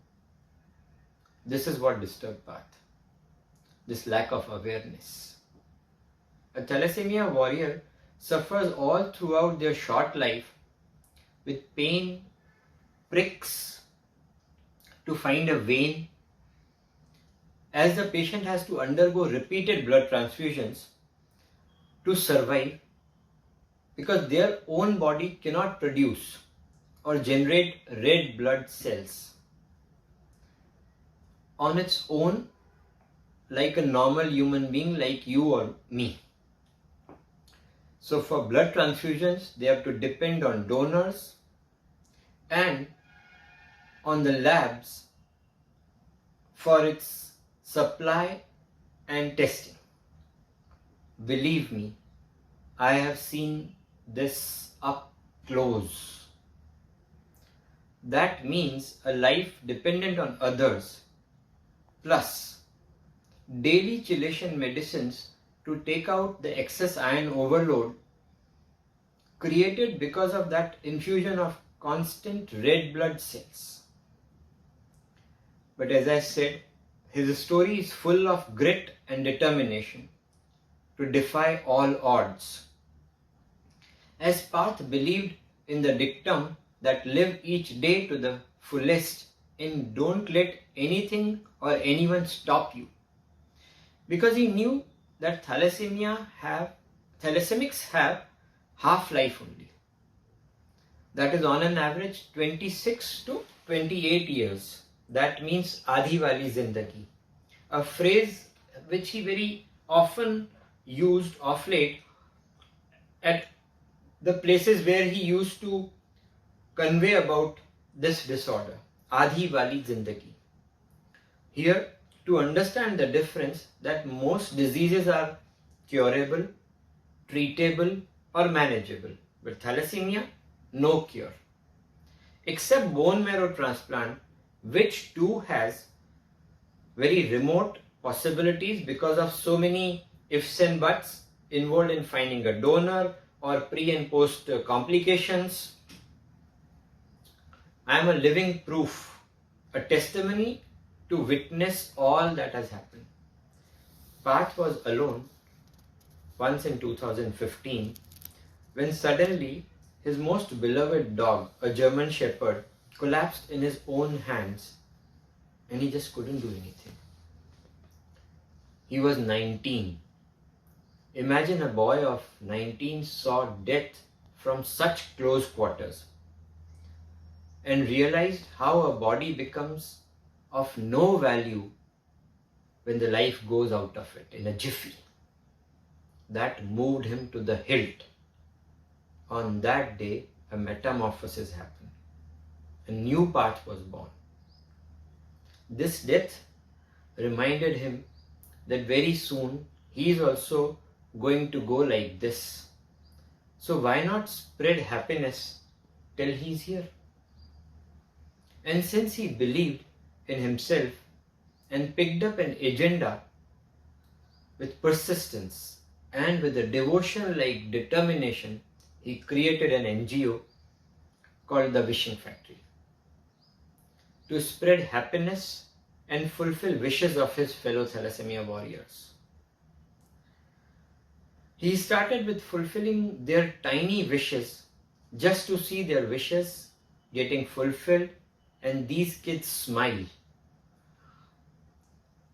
This is what disturbed Parth, this lack of awareness. A thalassemia warrior suffers all throughout their short life with pain, pricks to find a vein, as the patient has to undergo repeated blood transfusions to survive because their own body cannot produce or generate red blood cells on its own like a normal human being like you or me. So for blood transfusions, they have to depend on donors and on the labs for its supply and testing. Believe me, I have seen this up close. That means a life dependent on others, plus daily chelation medicines to take out the excess iron overload created because of that infusion of constant red blood cells. But as I said, his story is full of grit and determination to defy all odds. As Parth believed in the dictum that live each day to the fullest and don't let anything or anyone stop you. Because he knew that thalassemics have half-life only. That is on an average 26 to 28 years. That means Adhi wali zindagi. A phrase which he very often used of late at the places where he used to convey about this disorder. Adhi wali zindagi. Here, to understand the difference that most diseases are curable, treatable or manageable, but thalassemia, no cure. Except bone marrow transplant, which too has very remote possibilities because of so many ifs and buts involved in finding a donor or pre and post complications. I am a living proof, a testimony to witness all that has happened. Parth was alone once in 2015 when suddenly his most beloved dog, a German Shepherd, collapsed in his own hands and he just couldn't do anything. He was 19. Imagine a boy of 19 saw death from such close quarters and realized how a body becomes of no value when the life goes out of it in a jiffy. That moved him to the hilt. On that day, a metamorphosis happened. A new path was born. This death reminded him that very soon he is also going to go like this. So why not spread happiness till he's here? And since he believed in himself and picked up an agenda with persistence and with a devotion-like determination, he created an NGO called the Wishing Factory to spread happiness and fulfill wishes of his fellow thalassemia warriors. He started with fulfilling their tiny wishes just to see their wishes getting fulfilled and these kids smile.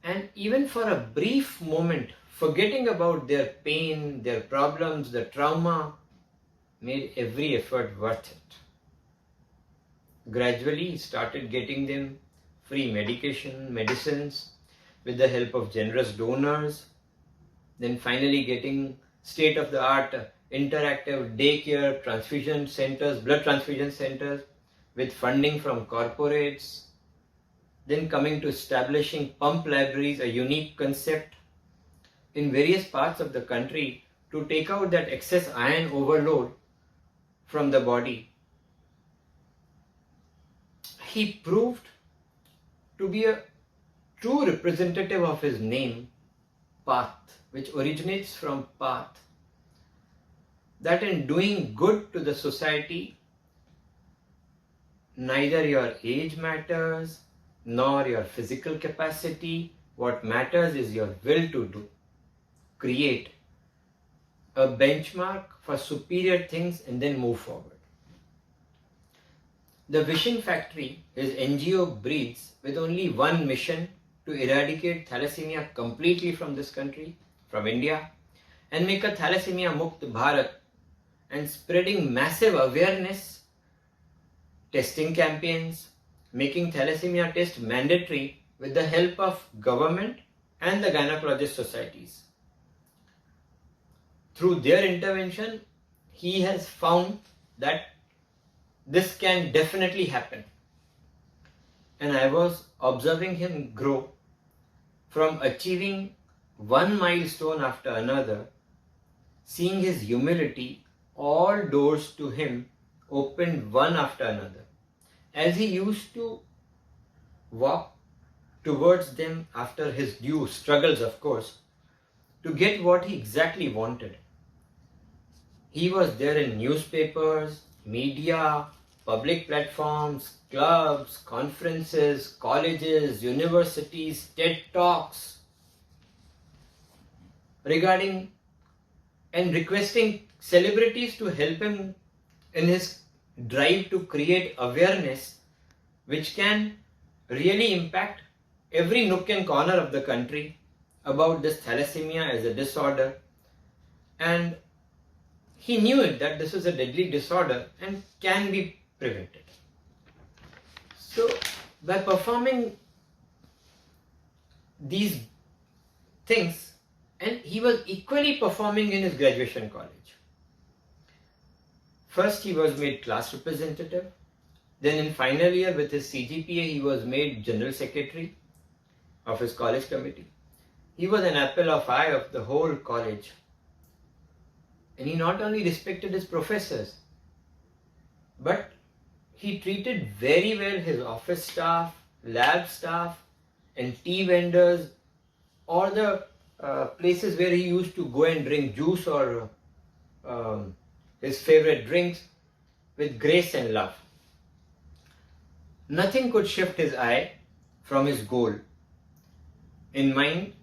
And even for a brief moment, forgetting about their pain, their problems, the trauma, made every effort worth it. Gradually, he started getting them free medicines, with the help of generous donors. Then finally getting state-of-the-art interactive daycare transfusion centers, blood transfusion centers, with funding from corporates. Then coming to establishing pump libraries, a unique concept in various parts of the country to take out that excess iron overload from the body. He proved to be a true representative of his name, Path, which originates from Path, that in doing good to the society, neither your age matters, nor your physical capacity. What matters is your will to do, create a benchmark for superior things and then move forward. The Wishing Factory, his NGO, breathes with only one mission: to eradicate thalassemia completely from this country, from India, and make a thalassemia mukt Bharat, and spreading massive awareness, testing campaigns, making thalassemia test mandatory with the help of government and the gynecologist societies. Through their intervention, he has found that this can definitely happen. And I was observing him grow from achieving one milestone after another, seeing his humility, all doors to him opened one after another. As he used to walk towards them after his due struggles, of course, to get what he exactly wanted. He was there in newspapers, media, public platforms, clubs, conferences, colleges, universities, TED Talks, regarding and requesting celebrities to help him in his drive to create awareness which can really impact every nook and corner of the country about this thalassemia as a disorder. And he knew it, that this is a deadly disorder and can be prevented. So by performing these things, and he was equally performing in his graduation college. First he was made class representative, then in final year with his CGPA he was made general secretary of his college committee. He was an apple of eye of the whole college. And he not only respected his professors, but he treated very well his office staff, lab staff, and tea vendors, or the places where he used to go and drink juice or his favorite drinks, with grace and love. Nothing could shift his eye from his goal in mind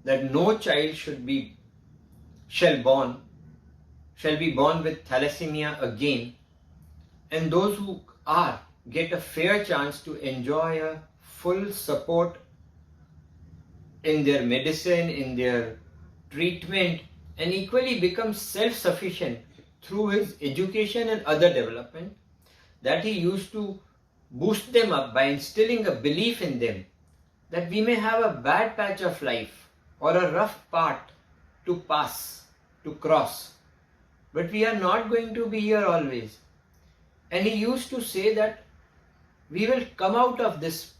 that no child shall be born with thalassemia again, and those who are get a fair chance to enjoy a full support in their medicine, in their treatment, and equally become self-sufficient through his education and other development, that he used to boost them up by instilling a belief in them that we may have a bad patch of life or a rough part to pass, to cross, but we are not going to be here always. And he used to say that we will come out of this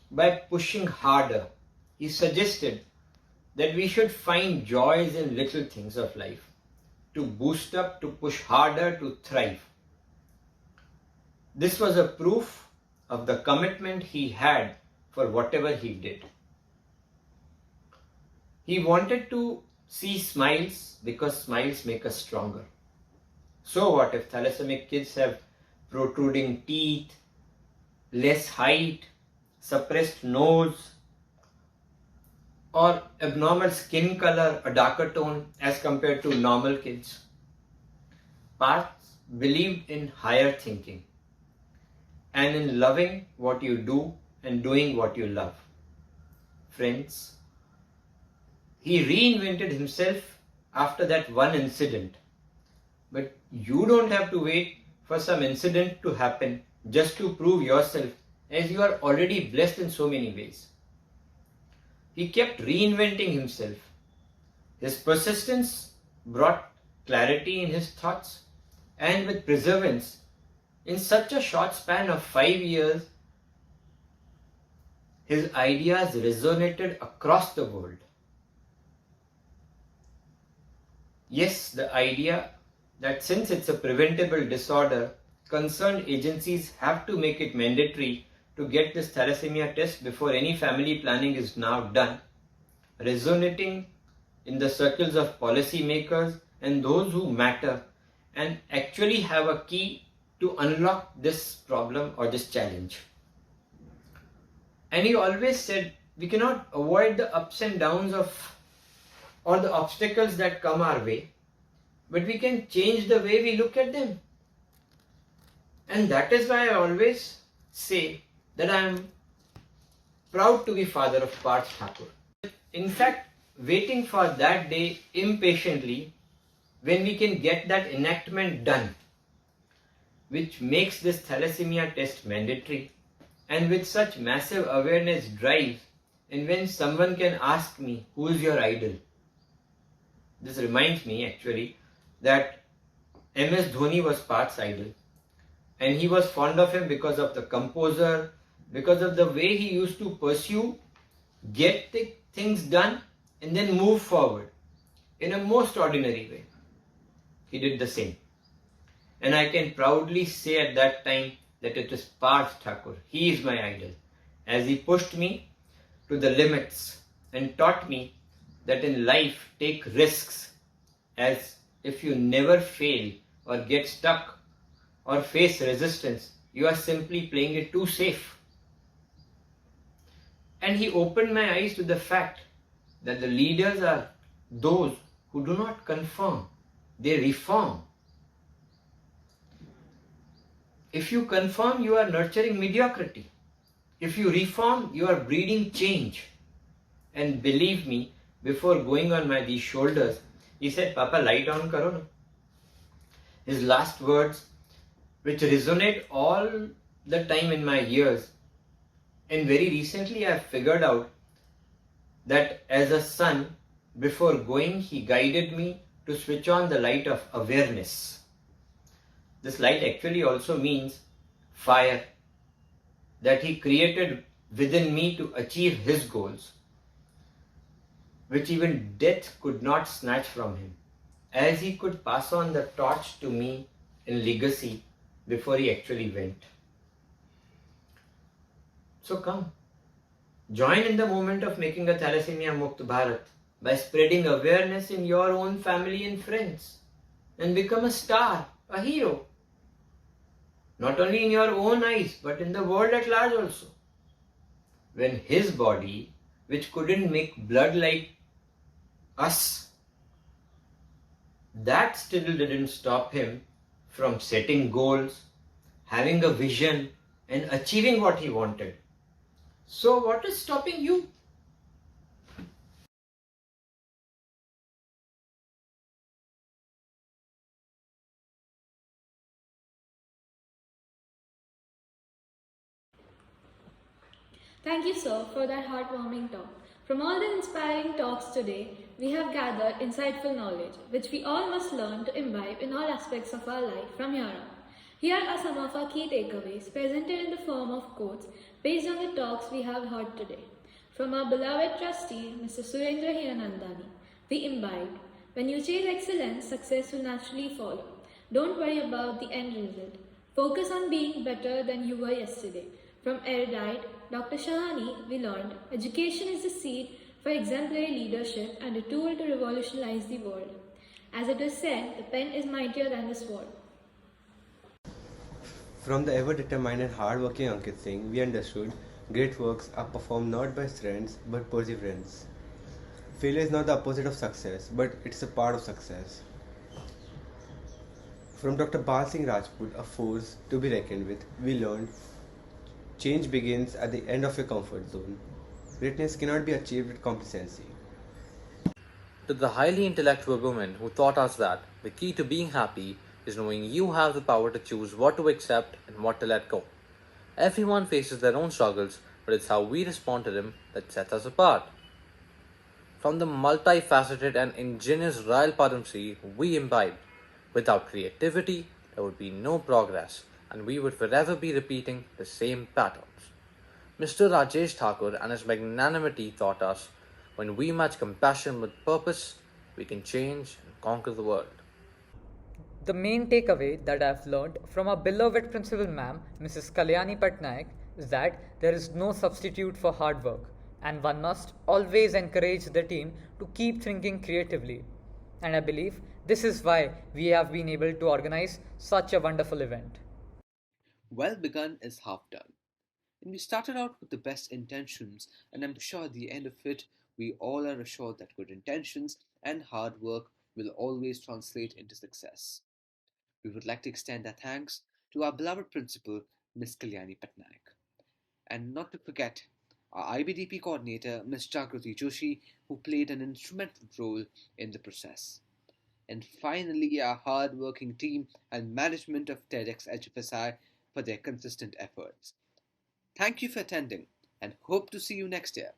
by pushing harder. He suggested that we should find joys in little things of life, to boost up, to push harder, to thrive. This was a proof of the commitment he had for whatever he did. He wanted to see smiles because smiles make us stronger. So what if thalassomic kids have protruding teeth, less height, suppressed nose, or abnormal skin color, a darker tone as compared to normal kids? Parth believed in higher thinking and in loving what you do and doing what you love. Friends, he reinvented himself after that one incident. But you don't have to wait for some incident to happen just to prove yourself, as you are already blessed in so many ways. He kept reinventing himself. His persistence brought clarity in his thoughts, and with perseverance, in such a short span of 5 years, his ideas resonated across the world. Yes, the idea that since it's a preventable disorder, concerned agencies have to make it mandatory to get this thalassemia test before any family planning is now done, resonating in the circles of policymakers and those who matter and actually have a key to unlock this problem or this challenge. And he always said we cannot avoid the ups and downs of or the obstacles that come our way, but we can change the way we look at them. And that is why I always say that I am proud to be father of Parth Thakur. In fact, waiting for that day impatiently when we can get that enactment done, which makes this thalassemia test mandatory, and with such massive awareness drive, and when someone can ask me, who is your idol? This reminds me actually that MS Dhoni was Parth's idol, and he was fond of him because of the composer, because of the way he used to pursue, get the things done, and then move forward in a most ordinary way. He did the same. And I can proudly say at that time that it is Parth Thakur. He is my idol, as he pushed me to the limits and taught me that in life take risks, as if you never fail or get stuck or face resistance, you are simply playing it too safe. And he opened my eyes to the fact that the leaders are those who do not conform, they reform. If you conform, you are nurturing mediocrity. If you reform, you are breeding change. And believe me, before going on these shoulders, he said, Papa, light on karo na. His last words, which resonate all the time in my ears. And very recently I have figured out that as a son, before going, he guided me to switch on the light of awareness. This light actually also means fire that he created within me to achieve his goals, which even death could not snatch from him, as he could pass on the torch to me in legacy before he actually went. So come, join in the movement of making a thalassemia Mukt Bharat by spreading awareness in your own family and friends, and become a star, a hero. not only in your own eyes, but in the world at large also. When his body, which couldn't make blood like us, that still didn't stop him from setting goals, having a vision, and achieving what he wanted. So, what is stopping you? Thank you, sir, for that heartwarming talk. From all the inspiring talks today, we have gathered insightful knowledge, which we all must learn to imbibe in all aspects of our life from here on. Here are some of our key takeaways presented in the form of quotes based on the talks we have heard today. From our beloved trustee, Mr. Surendra Hiranandani, we imbibed, when you chase excellence, success will naturally follow. Don't worry about the end result. Focus on being better than you were yesterday. From erudite Dr. Shahani, we learned education is the seed for exemplary leadership and a tool to revolutionize the world. As it is said, the pen is mightier than the sword. From the ever-determined and hard-working Ankit Singh, we understood great works are performed not by strength but perseverance. Failure is not the opposite of success, but it's a part of success. From Dr. Balsing Rajput, a force to be reckoned with, we learned change begins at the end of your comfort zone. Greatness cannot be achieved with complacency. To the highly intellectual women who taught us that the key to being happy is knowing you have the power to choose what to accept and what to let go. Everyone faces their own struggles, but it's how we respond to them that sets us apart. From the multifaceted and ingenious Raell Padamsee, we imbibe. Without creativity, there would be no progress, and we would forever be repeating the same patterns. Mr. Rajesh Thakur and his magnanimity taught us when we match compassion with purpose, we can change and conquer the world. The main takeaway that I've learned from our beloved principal ma'am, Mrs. Kalyani Patnaik, is that there is no substitute for hard work, and one must always encourage the team to keep thinking creatively. And I believe this is why we have been able to organize such a wonderful event. Well begun is half done. And we started out with the best intentions, and I'm sure at the end of it, we all are assured that good intentions and hard work will always translate into success. We would like to extend our thanks to our beloved principal, Ms. Kalyani Patnaik. And not to forget our IBDP coordinator, Ms. Jagrati Joshi, who played an instrumental role in the process. And finally, our hard-working team and management of TEDx HFSI for their consistent efforts. Thank you for attending and hope to see you next year.